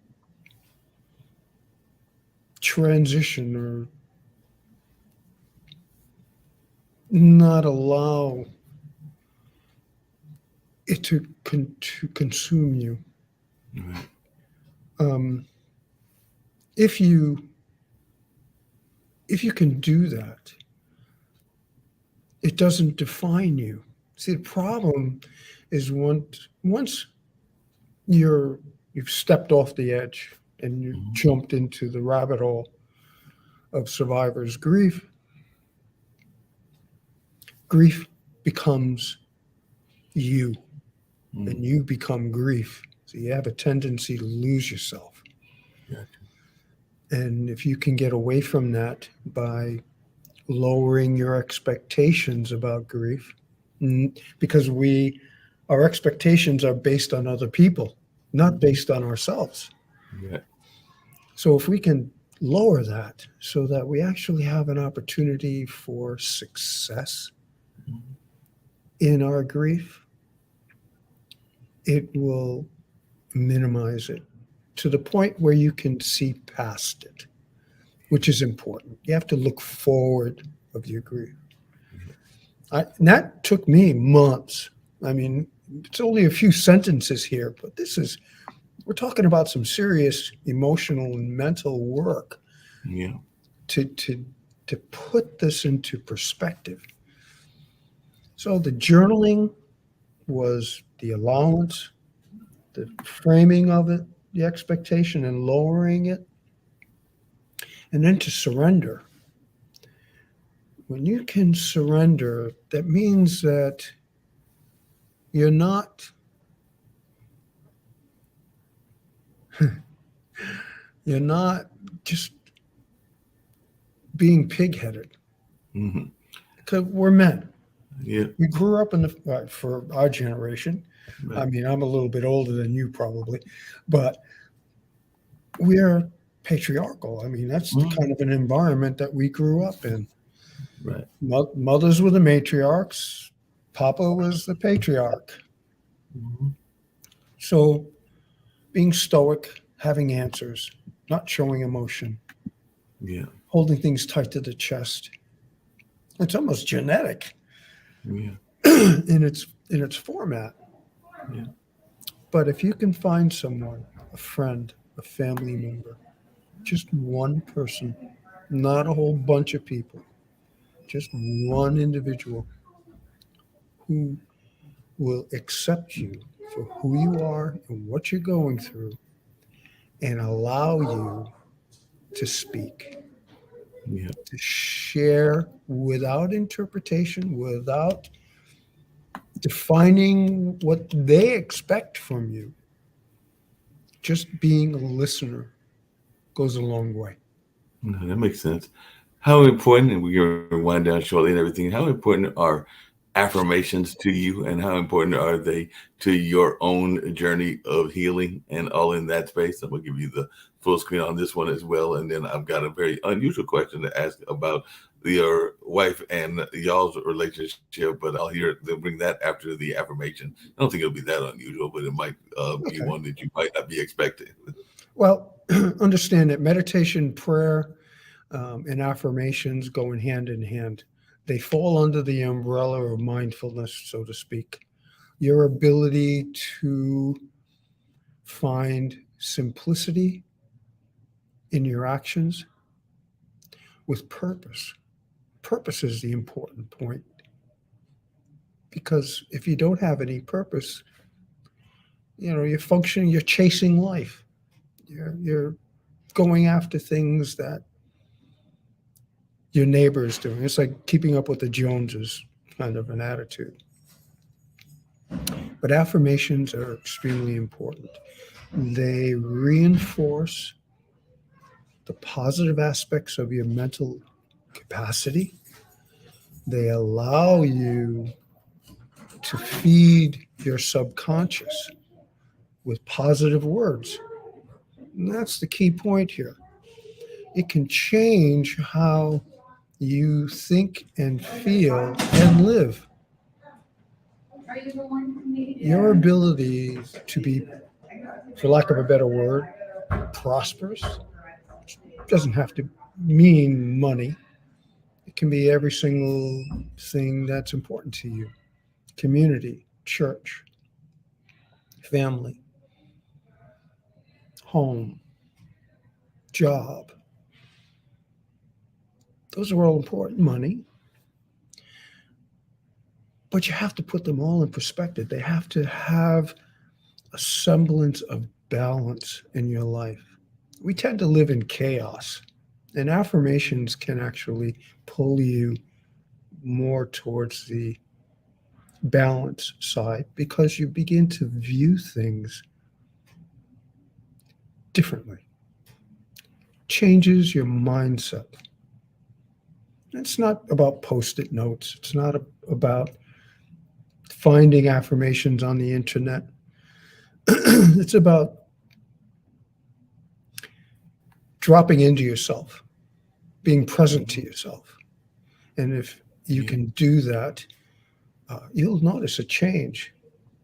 [SPEAKER 2] transition or not allow it to consume you.
[SPEAKER 1] Right.
[SPEAKER 2] If you can do that, it doesn't define you. See, the problem is once you've stepped off the edge and you jumped into the rabbit hole of survivor's grief, grief becomes you, and you become grief. So you have a tendency to lose yourself.
[SPEAKER 1] Gotcha.
[SPEAKER 2] And if you can get away from that by lowering your expectations about grief, because our expectations are based on other people, not based on ourselves.
[SPEAKER 1] Yeah.
[SPEAKER 2] So if we can lower that so that we actually have an opportunity for success in our grief, it will minimize it to the point where you can see past it, which is important. You have to look forward of your grief. And that took me months. I mean, it's only a few sentences here, but we're talking about some serious emotional and mental work
[SPEAKER 1] Yeah.
[SPEAKER 2] to put this into perspective. So the journaling was the allowance, the framing of it, the expectation and lowering it, and then to surrender. When you can surrender, that means that you're not just being pig-headed.
[SPEAKER 1] Mm-hmm.
[SPEAKER 2] Because we're men.
[SPEAKER 1] Yeah.
[SPEAKER 2] We grew up for our generation.
[SPEAKER 1] Right.
[SPEAKER 2] I mean, I'm a little bit older than you probably, but we're patriarchal. I mean, that's the kind of an environment that we grew up in.
[SPEAKER 1] Right.
[SPEAKER 2] Mothers were the matriarchs. Papa was the patriarch.
[SPEAKER 1] Mm-hmm.
[SPEAKER 2] So being stoic, having answers, not showing emotion,
[SPEAKER 1] Yeah.
[SPEAKER 2] holding things tight to the chest. It's almost genetic
[SPEAKER 1] Yeah.
[SPEAKER 2] in its format.
[SPEAKER 1] Yeah.
[SPEAKER 2] But if you can find someone, a friend, a family member, just one person, not a whole bunch of people, just one individual who will accept you for who you are and what you're going through and allow you to speak,
[SPEAKER 1] Yeah.
[SPEAKER 2] to share without interpretation, without defining what they expect from you. Just being a listener goes a long way.
[SPEAKER 1] No, that makes sense. How important, and we're going to wind down shortly and everything, how important are affirmations to you, and how important are they to your own journey of healing and all in that space? I'm going to give you the full screen on this one as well. And then I've got a very unusual question to ask about your wife and y'all's relationship, but they'll bring that after the affirmation. I don't think it'll be that unusual, but it might be one that you might not be expecting.
[SPEAKER 2] Well, understand that meditation, prayer, and affirmations go in hand. They fall under the umbrella of mindfulness, so to speak. Your ability to find simplicity in your actions with purpose. Purpose is the important point. Because if you don't have any purpose, You're functioning, you're chasing life. You're going after things that your neighbor is doing. It's like keeping up with the Joneses kind of an attitude. But affirmations are extremely important. They reinforce the positive aspects of your mental capacity. They allow you to feed your subconscious with positive words. And that's the key point here. It can change how you think and feel and live. Your ability to be, for lack of a better word, prosperous doesn't have to mean money. It can be every single thing that's important to you: community, church, family, home, job. Those are all important. Money. But you have to put them all in perspective. They have to have a semblance of balance in your life. We tend to live in chaos, and affirmations can actually pull you more towards the balance side because you begin to view things differently. Changes your mindset. It's not about post-it notes. It's not about finding affirmations on the internet. It's about dropping into yourself, being present to yourself. And if you can do that, you'll notice a change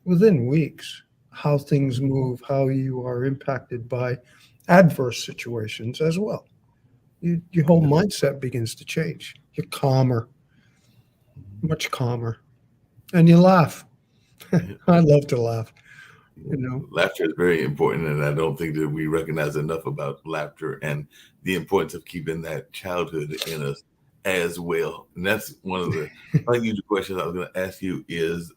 [SPEAKER 2] within weeks, how things move, how you are impacted by adverse situations as well. Your whole mindset begins to change. You're calmer, much calmer, and you laugh. I love to laugh.
[SPEAKER 1] Laughter is very important, and I don't think that we recognize enough about laughter and the importance of keeping that childhood in us as well. And that's one of the unusual questions I was going to ask you is,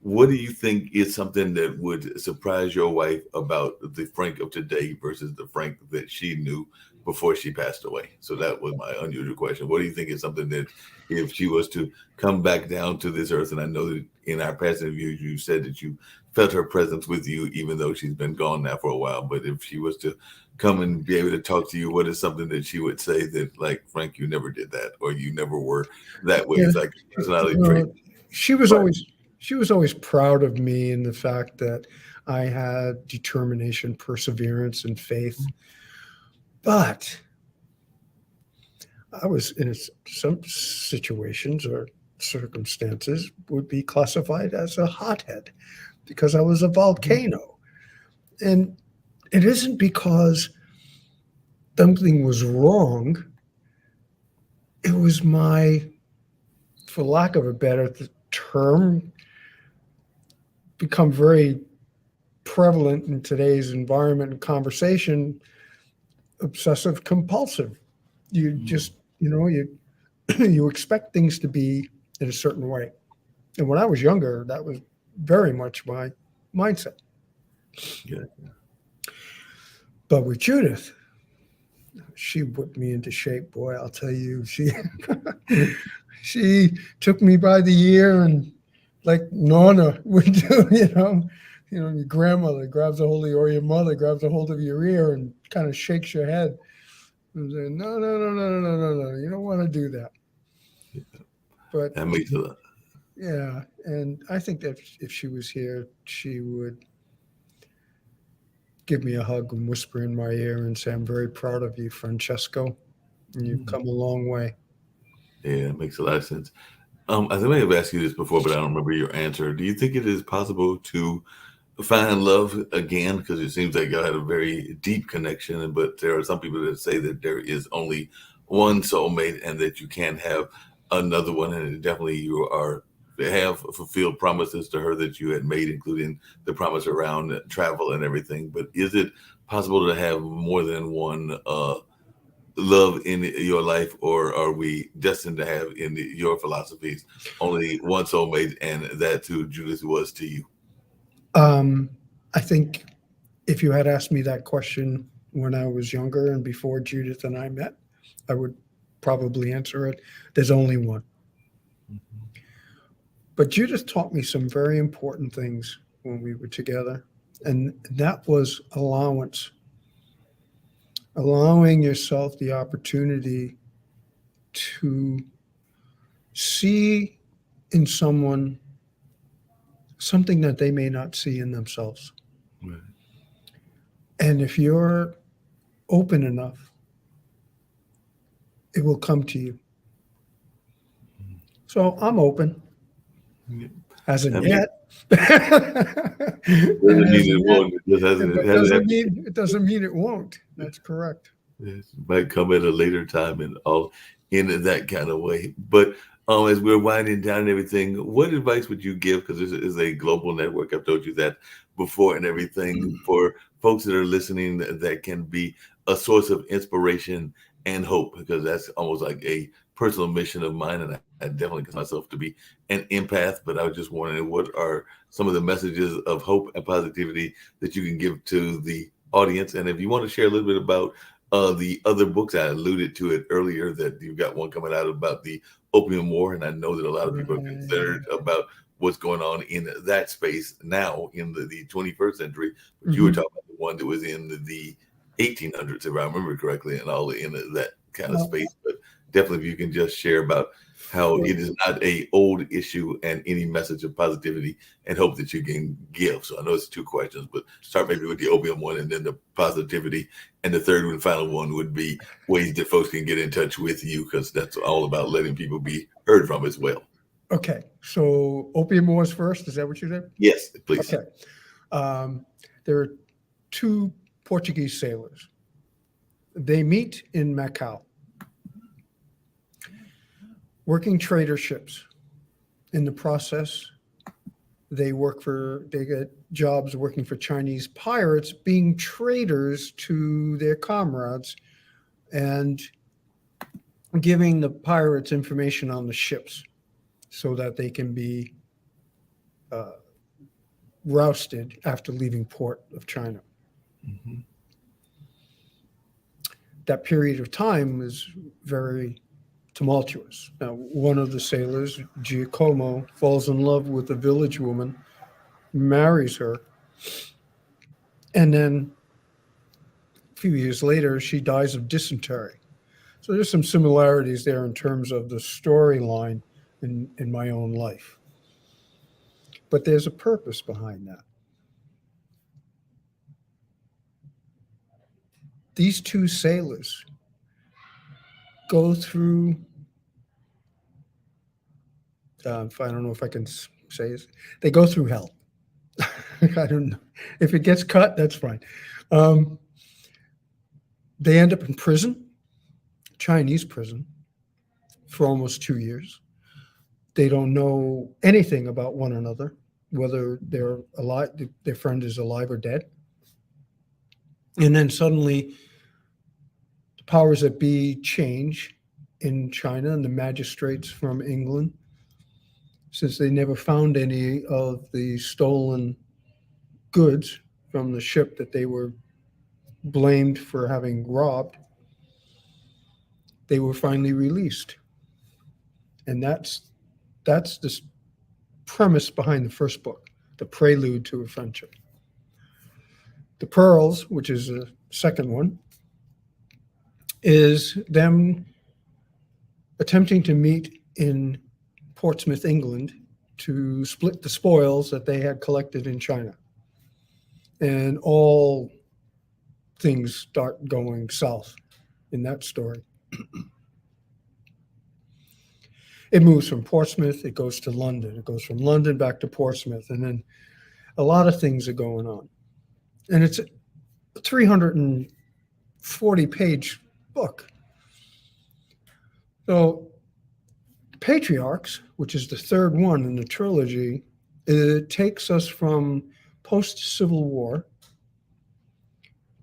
[SPEAKER 1] what do you think is something that would surprise your wife about the Frank of today versus the Frank that she knew before she passed away? So that was my unusual question. What do you think is something that if she was to come back down to this earth, and I know that in our past interviews, you said that you felt her presence with you, even though she's been gone now for a while, but if she was to come and be able to talk to you, what is something that she would say that, like, Frank, you never did that, or you never were that way? It's like a personality trait.
[SPEAKER 2] She was always proud of me in the fact that I had determination, perseverance, and faith. But I was in some situations or circumstances would be classified as a hothead because I was a volcano. And it isn't because something was wrong. It was my, for lack of a better term, become very prevalent in today's environment and conversation, obsessive compulsive. You just, you expect things to be in a certain way. And when I was younger, that was very much my mindset.
[SPEAKER 1] Yeah.
[SPEAKER 2] But with Judith, she whipped me into shape, boy, I'll tell you. She took me by the ear and, like Nonna would do, your grandmother grabs a hold of you, or your mother grabs a hold of your ear and kind of shakes your head and say, no, you don't want to do that.
[SPEAKER 1] Yeah.
[SPEAKER 2] But
[SPEAKER 1] that makes a lot.
[SPEAKER 2] Yeah, and I think that if she was here, she would give me a hug and whisper in my ear and say, I'm very proud of you, Francesco, and you've come a long way.
[SPEAKER 1] Yeah, it makes a lot of sense. I may have asked you this before, but I don't remember your answer. Do you think it is possible to find love again? Because it seems like y'all had a very deep connection, but there are some people that say that there is only one soulmate and that you can't have another one. And definitely you have fulfilled promises to her that you had made, including the promise around travel and everything. But is it possible to have more than one love in your life, or are we destined to have in your philosophies only one soulmate, and that too, Judith, was to you?
[SPEAKER 2] I think if you had asked me that question when I was younger and before Judith and I met, I would probably answer it. There's only one. But Judith taught me some very important things when we were together, and that was allowance, allowing yourself the opportunity to see in someone something that they may not see in themselves.
[SPEAKER 1] Right.
[SPEAKER 2] And if you're open enough, it will come to you. So I'm open.
[SPEAKER 1] Yeah.
[SPEAKER 2] Hasn't
[SPEAKER 1] I mean,
[SPEAKER 2] yet.
[SPEAKER 1] Doesn't mean it won't. It just hasn't. It hasn't.
[SPEAKER 2] It doesn't mean it won't. That's correct.
[SPEAKER 1] It might come at a later time and all in that kind of way. But as we're winding down and everything, what advice would you give? Because this is a global network. I've told you that before and everything for folks that are listening that can be a source of inspiration and hope, because that's almost like a personal mission of mine. And I definitely consider myself to be an empath, but I was just wondering what are some of the messages of hope and positivity that you can give to the audience? And if you want to share a little bit about the other books, I alluded to it earlier that you've got one coming out about the Opium War, and I know that a lot of people are concerned about what's going on in that space now in the 21st century. But you were talking about the one that was in the 1800s, if I remember correctly, and all in that kind of space. But definitely, if you can just share about how it is not a old issue and any message of positivity and hope that you can give. So I know it's two questions, but start maybe with the opium one and then the positivity. And the third and final one would be ways that folks can get in touch with you, because that's all about letting people be heard from as well.
[SPEAKER 2] Okay. So Opium Wars first. Is that what you said?
[SPEAKER 1] Yes, please.
[SPEAKER 2] Okay. There are two Portuguese sailors. They meet in Macau, working trader ships. In the process, they get jobs working for Chinese pirates, being traders to their comrades and giving the pirates information on the ships so that they can be rousted after leaving port of China.
[SPEAKER 1] Mm-hmm.
[SPEAKER 2] That period of time is very tumultuous. Now, one of the sailors, Giacomo, falls in love with a village woman, marries her, and then a few years later, she dies of dysentery. So there's some similarities there in terms of the storyline in my own life. But there's a purpose behind that. These two sailors go through, I don't know if I can say it, they go through hell. I don't know. If it gets cut, that's fine. They end up in prison, Chinese prison, for almost 2 years. They don't know anything about one another, whether they're alive, their friend is alive or dead. And then suddenly, the powers that be change in China, and the magistrates from England, since they never found any of the stolen goods from the ship that they were blamed for having robbed, they were finally released. And that's the premise behind the first book, The Prelude to a Friendship. The Pearls, which is the second one, is them attempting to meet in Portsmouth, England, to split the spoils that they had collected in China. And all things start going south in that story. It moves from Portsmouth, it goes to London, it goes from London back to Portsmouth, and then a lot of things are going on. And it's a 340-page book. So Patriarchs, which is the third one in the trilogy, it takes us from post-Civil War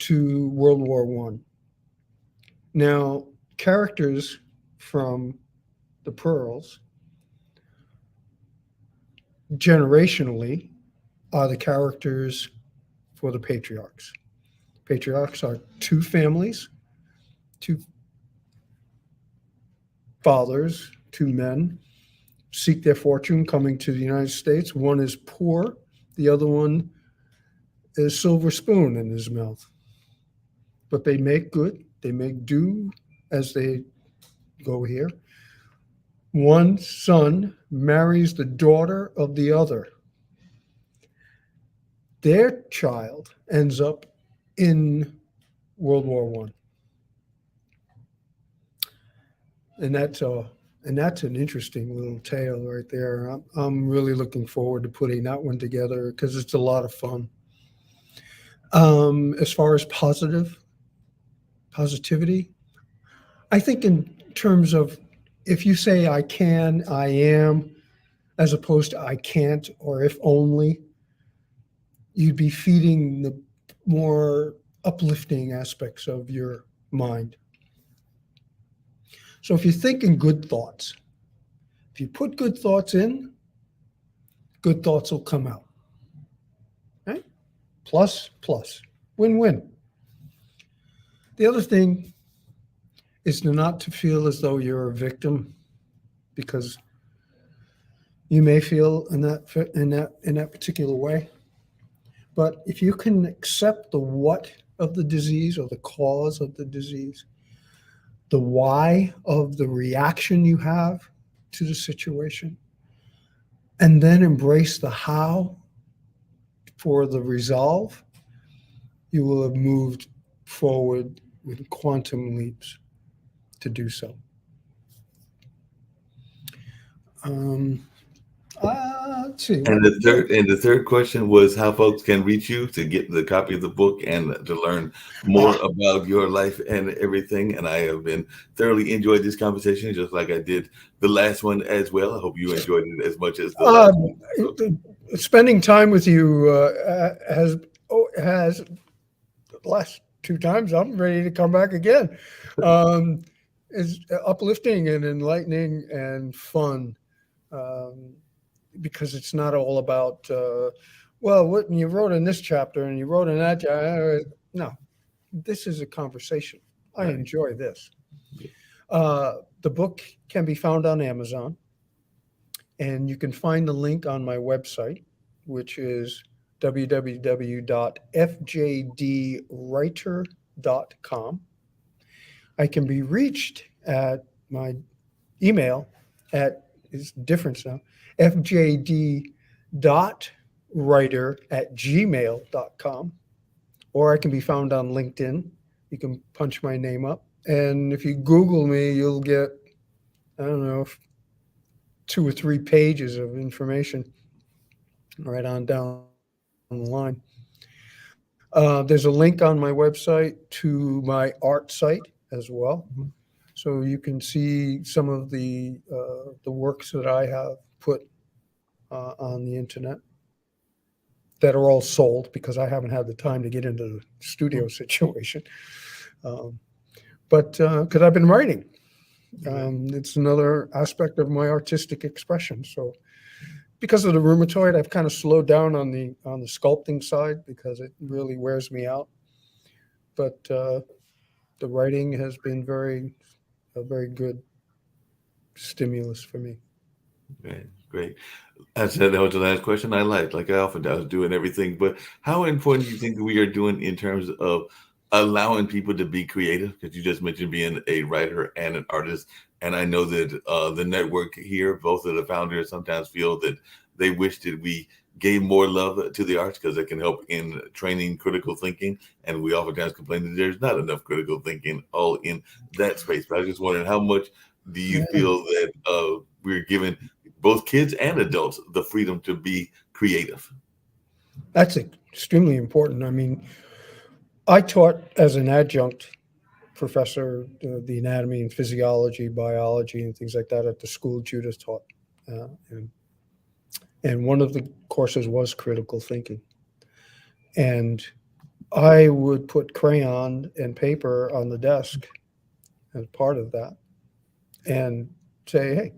[SPEAKER 2] to World War I. Now, characters from the Pearls, generationally, are the characters for the patriarchs. Patriarchs are two families, two fathers, two men, seek their fortune coming to the United States. One is poor, the other one is silver spoon in his mouth. But they make good, they make do as they go here. One son marries the daughter of the other. Their child ends up in World War One, and that's an interesting little tale right there. I'm really looking forward to putting that one together because it's a lot of fun. As far as positivity, I think in terms of if you say I can, I am, as opposed to I can't or if only, you'd be feeding the more uplifting aspects of your mind. So if you're thinking good thoughts, if you put good thoughts in, good thoughts will come out. Right? Plus, win-win. The other thing is not to feel as though you're a victim, because you may feel in that particular way. But if you can accept the what of the disease or the cause of the disease, the why of the reaction you have to the situation, and then embrace the how for the resolve, you will have moved forward with quantum leaps to do so. Let's see.
[SPEAKER 1] And the third question was how folks can reach you to get the copy of the book and to learn more about your life and everything. And I have been thoroughly enjoyed this conversation, just like I did the last one as well. I hope you enjoyed it as much as the last one.
[SPEAKER 2] Spending time with you has the last two times. I'm ready to come back again. Is uplifting and enlightening and fun. Because it's not all about, what you wrote in this chapter and you wrote in that chapter. No, this is a conversation. I enjoy this. The book can be found on Amazon, and you can find the link on my website, which is www.fjdwriter.com. I can be reached at my email it's different now, fjd.writer@gmail.com, or I can be found on LinkedIn. You can punch my name up, and if you Google me, you'll get, 2 or 3 pages of information right on down the line. There's a link on my website to my art site as well. So you can see some of the works that I have put on the internet that are all sold because I haven't had the time to get into the studio situation. But because I've been writing, it's another aspect of my artistic expression. So because of the rheumatoid, I've kind of slowed down on the sculpting side because it really wears me out. But the writing has been a very good stimulus for me.
[SPEAKER 1] Great. I said that was the last question I liked. Like I often was doing everything, but how important do you think we are doing in terms of allowing people to be creative? Because you just mentioned being a writer and an artist. And I know that the network here, both of the founders sometimes feel that they wish that we gave more love to the arts because it can help in training critical thinking. And we oftentimes complain that there's not enough critical thinking all in that space. But I was just wondering, how much do you feel that we're giving both kids and adults the freedom to be creative?
[SPEAKER 2] That's extremely important. I mean, I taught as an adjunct professor the anatomy and physiology, biology, and things like that at the school Judith taught. And one of the courses was critical thinking. And I would put crayon and paper on the desk as part of that and say, hey,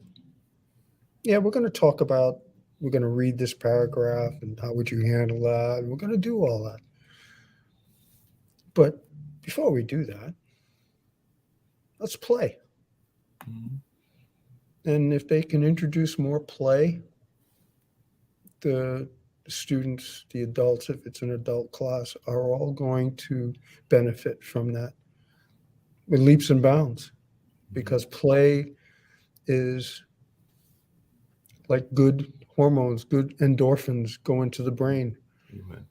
[SPEAKER 2] yeah, we're going to talk about we're going to read this paragraph and how would you handle that? And we're going to do all that. But before we do that, let's play.
[SPEAKER 1] Mhm.
[SPEAKER 2] And if they can introduce more play, the students, the adults, if it's an adult class, are all going to benefit from that with leaps and bounds, because play is like good hormones, good endorphins go into the brain,
[SPEAKER 1] Right.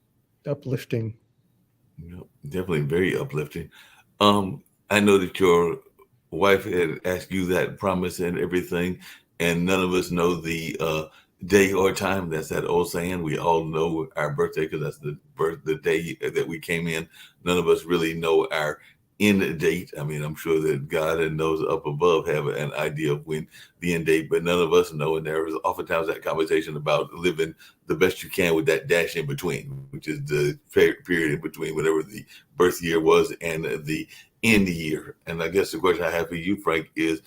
[SPEAKER 2] uplifting.
[SPEAKER 1] Yep, definitely very uplifting. I know that your wife had asked you that promise and everything, and none of us know the day or time. That's that old saying. We all know our birthday because that's the day that we came in. None of us really know our end date. I mean, I'm sure that God and those up above have an idea of when the end date, but none of us know. And there is oftentimes that conversation about living the best you can with that dash in between, which is the period in between whatever the birth year was and the end year. And I guess the question I have for you, Frank, is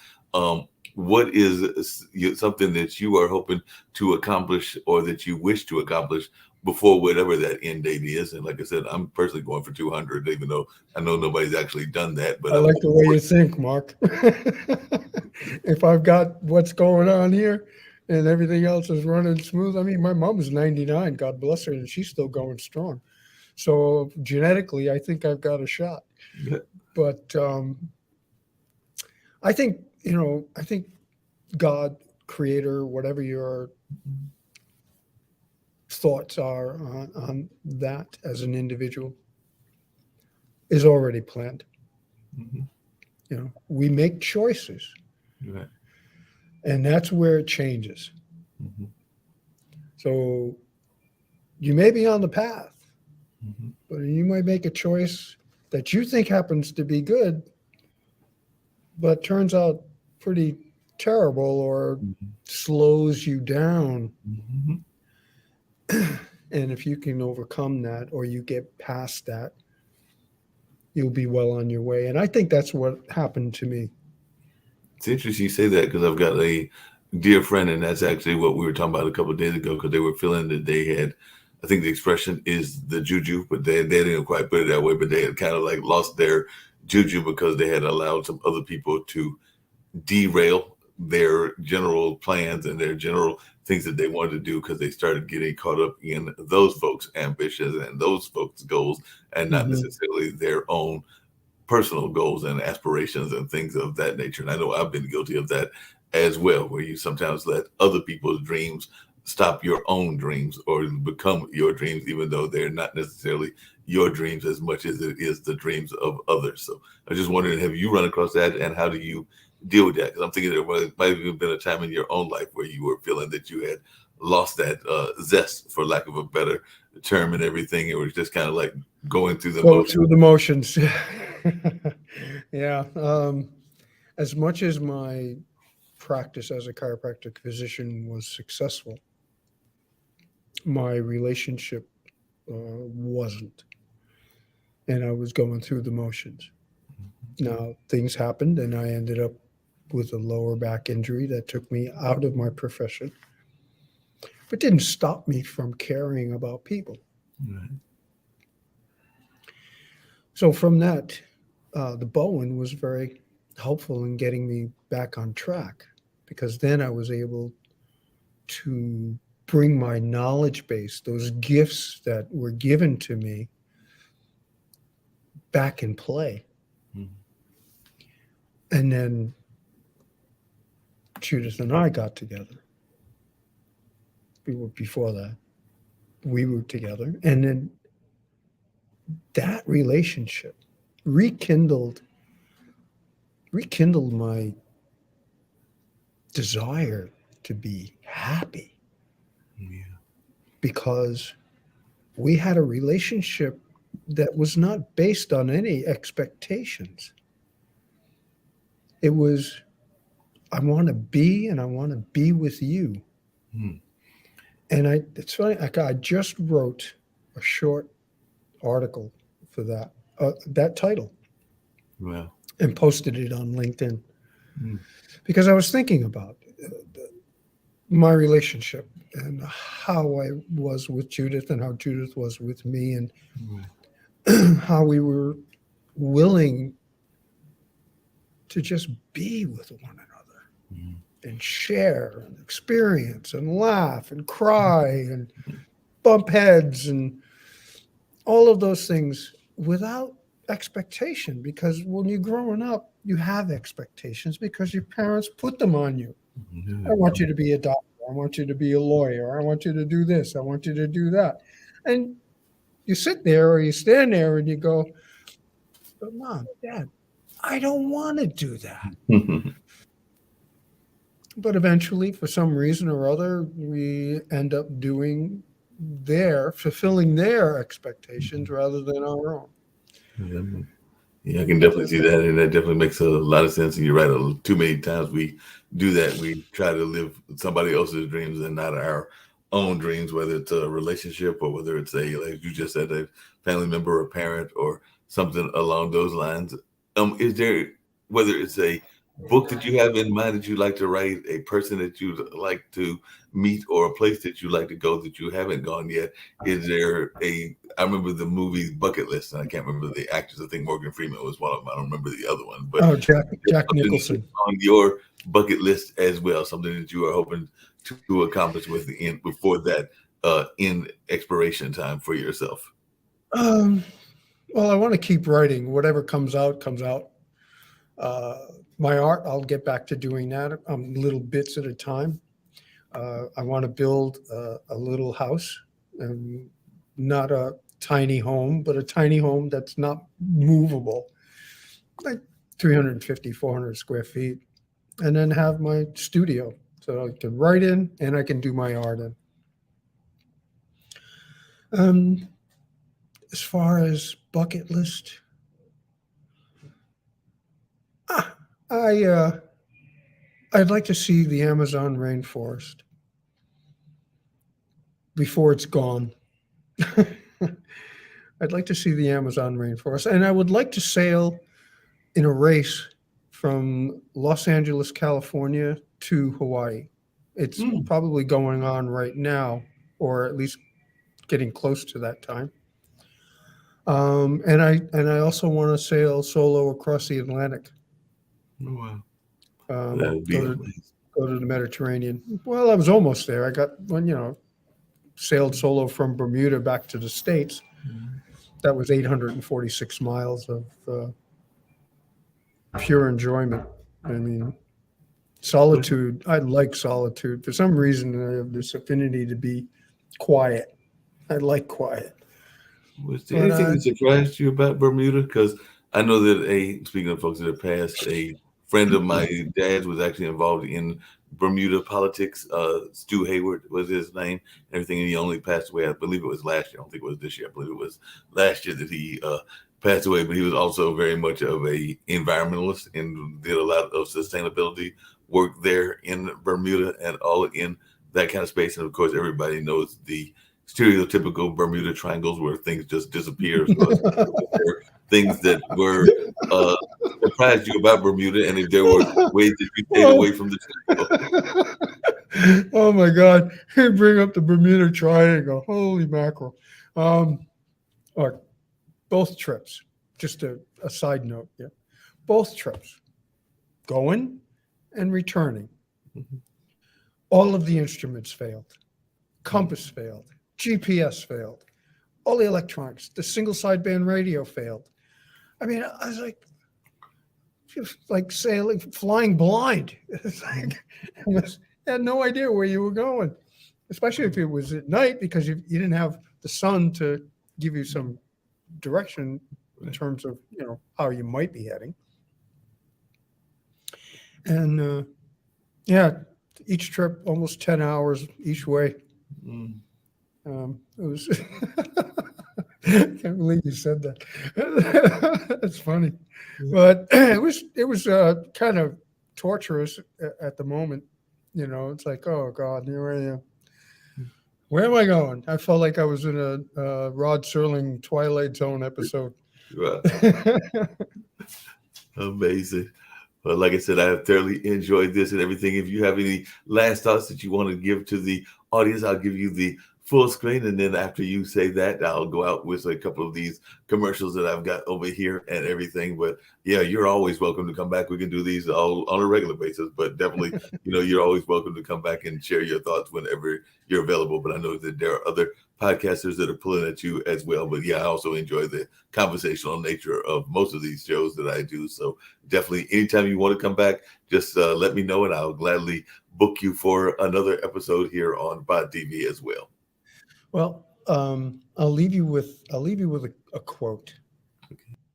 [SPEAKER 1] what is something that you are hoping to accomplish or that you wish to accomplish before whatever that end date is? And like I said, I'm personally going for 200, even though I know nobody's actually done that. But
[SPEAKER 2] I like the way you think, Mark. If I've got what's going on here and everything else is running smooth, I mean, my mom's 99, God bless her, and she's still going strong. So genetically, I think I've got a shot.
[SPEAKER 1] Yeah.
[SPEAKER 2] But I think, I think God, creator, whatever your thoughts are on that as an individual, is already planned.
[SPEAKER 1] Mhm.
[SPEAKER 2] We make choices,
[SPEAKER 1] Right.
[SPEAKER 2] and that's where it changes.
[SPEAKER 1] Mhm.
[SPEAKER 2] So you may be on the path,
[SPEAKER 1] Mhm.
[SPEAKER 2] but you might make a choice that you think happens to be good, but turns out pretty terrible or
[SPEAKER 1] Mhm.
[SPEAKER 2] slows you down.
[SPEAKER 1] Mhm.
[SPEAKER 2] And if you can overcome that or you get past that, you'll be well on your way. And I think that's what happened to me.
[SPEAKER 1] It's interesting you say that because I've got a dear friend, and that's actually what we were talking about a couple of days ago. Because they were feeling that they had, I think the expression is the juju, but they didn't quite put it that way. But they had kind of like lost their juju because they had allowed some other people to derail their general plans and their general things that they wanted to do because they started getting caught up in those folks' ambitions and those folks' goals, and not
[SPEAKER 2] Mhm.
[SPEAKER 1] necessarily their own personal goals and aspirations and things of that nature. And I know I've been guilty of that as well, where you sometimes let other people's dreams stop your own dreams or become your dreams, even though they're not necessarily your dreams as much as it is the dreams of others. So I was just wondering, have you run across that and how do you deal with that? Because I'm thinking there might have been a time in your own life where you were feeling that you had lost that zest, for lack of a better term, and everything. It was just kind of like going through the
[SPEAKER 2] Go
[SPEAKER 1] motions.
[SPEAKER 2] through the motions. Yeah. As much as my practice as a chiropractic physician was successful, my relationship wasn't. And I was going through the motions. Now, things happened, and I ended up with a lower back injury that took me out of my profession, but didn't stop me from caring about people.
[SPEAKER 1] Right.
[SPEAKER 2] So, from that, the Bowen was very helpful in getting me back on track, because then I was able to bring my knowledge base, those gifts that were given to me, back in play.
[SPEAKER 1] Mhm.
[SPEAKER 2] And then Judith and I got together. Before that, we were together. And then that relationship rekindled my desire to be happy,
[SPEAKER 1] Yeah.
[SPEAKER 2] because we had a relationship that was not based on any expectations. It was, I want to be, and I want to be with you.
[SPEAKER 1] Hmm.
[SPEAKER 2] And it's funny, I just wrote a short article for that title,
[SPEAKER 1] Well.
[SPEAKER 2] and posted it on LinkedIn,
[SPEAKER 1] Hmm.
[SPEAKER 2] because I was thinking about my relationship and how I was with Judith and how Judith was with me, and how we were willing to just be with one another and share and experience and laugh and cry and bump heads and all of those things without expectation. Because when you're growing up, you have expectations because your parents put them on you. I want you to be a doctor. I want you to be a lawyer. I want you to do this. I want you to do that. And you sit there or you stand there and you go, but Mom, Dad, I don't want to do that. But eventually, for some reason or other, we end up fulfilling their expectations rather than our own.
[SPEAKER 1] Yeah, I can definitely see that, and that definitely makes a lot of sense. And you're right. Too many times we do that. We try to live somebody else's dreams and not our own dreams, whether it's a relationship or whether it's like you just said, a family member or parent or something along those lines. Is there, whether it's a book that you have in mind that you'd like to write, a person that you'd like to meet, or a place that you'd like to go that you haven't gone yet? Is there I remember the movie Bucket List, and I can't remember the actors. I think Morgan Freeman was one of them. I don't remember the other one. But
[SPEAKER 2] Jack Nicholson.
[SPEAKER 1] On your bucket list as well, something that you are hoping to accomplish before that end expiration time for yourself?
[SPEAKER 2] Well, I want to keep writing. Whatever comes out, comes out. My art, I'll get back to doing that little bits at a time. I want to build a little house, and not a tiny home, but a tiny home that's not movable, like 350, 400 square feet, and then have my studio so I can write in and I can do my art in. As far as bucket list, I'd like to see the Amazon rainforest before it's gone. I'd like to see the Amazon rainforest, and I would like to sail in a race from Los Angeles, California to Hawaii. It's probably going on right now, or at least getting close to that time. And I also want to sail solo across the Atlantic.
[SPEAKER 1] Wow. That would be amazing.
[SPEAKER 2] Go to the Mediterranean. Well, I was almost there. I got sailed solo from Bermuda back to the States. That was 846 miles of pure enjoyment. I mean, solitude. I like solitude. For some reason, I have this affinity to be quiet. I like quiet.
[SPEAKER 1] Was there anything that surprised you about Bermuda? Because I know that speaking of folks that have passed, a friend of my dad's was actually involved in Bermuda politics. Stu Hayward was his name. Everything, and he only passed away. I believe it was last year. I don't think it was this year. I believe it was last year that he passed away. But he was also very much of a environmentalist and did a lot of sustainability work there in Bermuda and all in that kind of space. And of course, everybody knows the stereotypical Bermuda triangles where things just disappear. So things that were surprised you about Bermuda, and if there were ways that you stayed away from the triangle.
[SPEAKER 2] Oh my God! You bring up the Bermuda Triangle. Holy mackerel! Both trips. Just a side note. Yeah, both trips, going and returning. All of the instruments failed. Compass failed. GPS failed. All the electronics. The single sideband radio failed. I mean, I was like sailing, flying blind. It's like I had no idea where you were going, especially if it was at night, because you didn't have the sun to give you some direction in terms of how you might be heading. And each trip almost 10 hours each way. It was. I can't believe you said that. That's funny, but it was kind of torturous at the moment. It's like, oh God, here I am. Where am I going? I felt like I was in a Rod Serling Twilight Zone episode.
[SPEAKER 1] Right. Amazing. But like I said, I have thoroughly enjoyed this and everything. If you have any last thoughts that you want to give to the audience, I'll give you the full screen. And then after you say that, I'll go out with a couple of these commercials that I've got over here and everything. But yeah, you're always welcome to come back. We can do these all on a regular basis, but definitely, you're always welcome to come back and share your thoughts whenever you're available. But I know that there are other podcasters that are pulling at you as well. But yeah, I also enjoy the conversational nature of most of these shows that I do. So definitely, anytime you want to come back, just let me know and I'll gladly book you for another episode here on Pod TV as well.
[SPEAKER 2] Well, I'll leave you with a quote,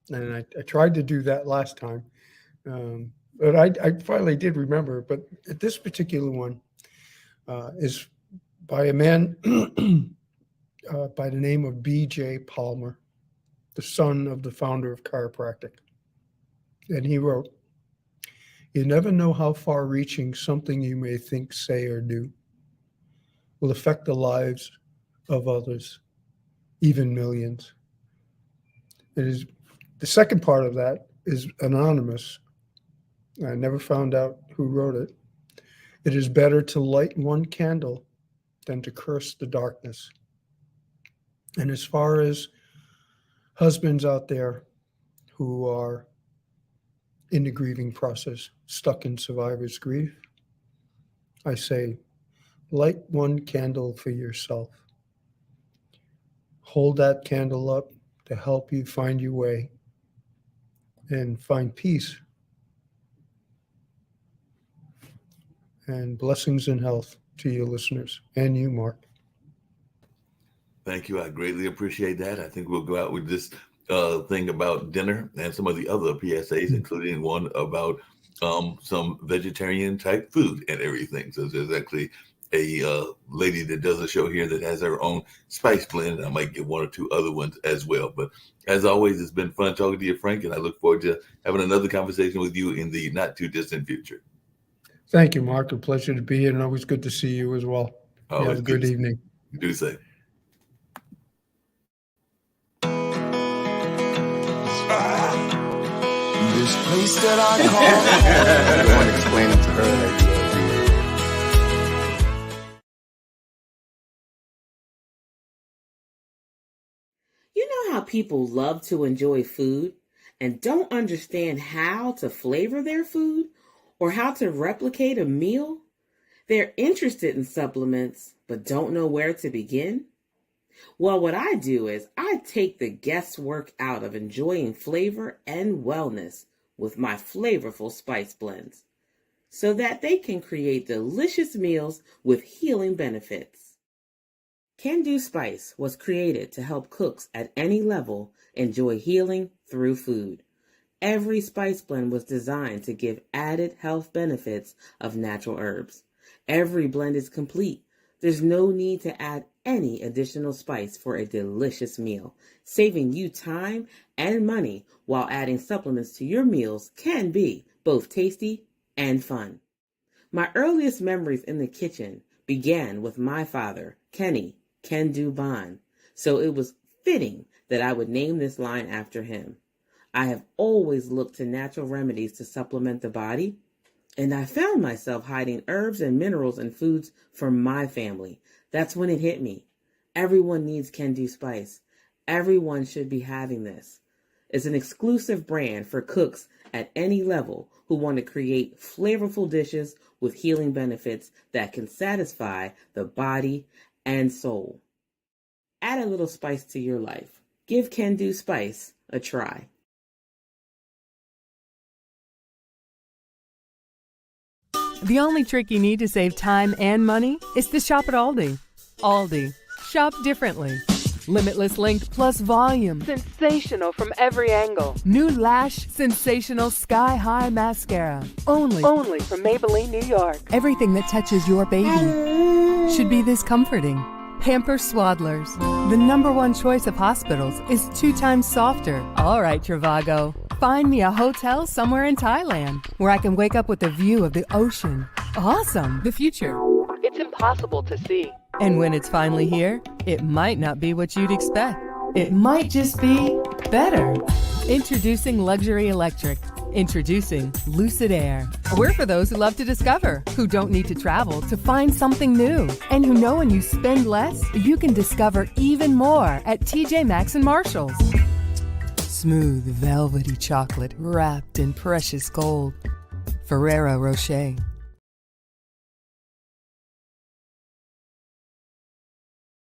[SPEAKER 2] and I tried to do that last time, but I finally did remember. But this particular one is by a man by the name of B.J. Palmer, the son of the founder of chiropractic, and he wrote, "You never know how far-reaching something you may think, say, or do will affect the lives of others, even millions." It is the second part of that is anonymous. I never found out who wrote it. It is better to light one candle than to curse the darkness. And as far as husbands out there who are in the grieving process, stuck in survivor's grief, I say, light one candle for yourself. Hold that candle up to help you find your way and find peace and blessings and health to your listeners and you, Mark.
[SPEAKER 1] Thank you. I greatly appreciate that. I think we'll go out with this thing about dinner and some of the other PSAs, including one about some vegetarian type food and everything. So there's actually a lady that does a show here that has her own spice blend. I might get one or two other ones as well. But as always, it's been fun talking to you, Frank, and I look forward to having another conversation with you in the not too distant future.
[SPEAKER 2] Thank you, Mark. A pleasure to be here, and always good to see you as well. Have a good evening.
[SPEAKER 1] Do say.
[SPEAKER 4] This place that I call. I want to explain it to her that
[SPEAKER 5] You know how people love to enjoy food and don't understand how to flavor their food or how to replicate a meal? They're interested in supplements but don't know where to begin? Well, what I do is I take the guesswork out of enjoying flavor and wellness with my flavorful spice blends so that they can create delicious meals with healing benefits. Can Do Spice was created to help cooks at any level enjoy healing through food. Every spice blend was designed to give added health benefits of natural herbs. Every blend is complete. There's no need to add any additional spice for a delicious meal. Saving you time and money while adding supplements to your meals can be both tasty and fun. My earliest memories in the kitchen began with my father, Kenny Can Do Bond, so it was fitting that I would name this line after him. I have always looked to natural remedies to supplement the body, and I found myself hiding herbs and minerals in foods for my family. That's when it hit me. Everyone needs Can Do Spice. Everyone should be having this. It's an exclusive brand for cooks at any level who want to create flavorful dishes with healing benefits that can satisfy the body and soul. Add a little spice to your life. Give Can Do Spice a try.
[SPEAKER 6] The only trick you need to save time and money is to shop at Aldi. Aldi. Shop differently. Limitless length plus volume. Sensational from every angle. New Lash Sensational Sky High Mascara. Only from Maybelline, New York. Everything that touches your baby should be this comforting. Pamper Swaddlers. The #1 choice of hospitals is 2 times softer. All right, Trivago. Find me a hotel somewhere in Thailand where I can wake up with a view of the ocean. Awesome. The future. It's impossible to see. And when it's finally here, it might not be what you'd expect. It might just be better. Introducing Luxury Electric. Introducing Lucid Air. We're for those who love to discover, who don't need to travel to find something new, and who know when you spend less, you can discover even more at TJ Maxx and Marshalls. Smooth, velvety chocolate wrapped in precious gold. Ferrero Rocher.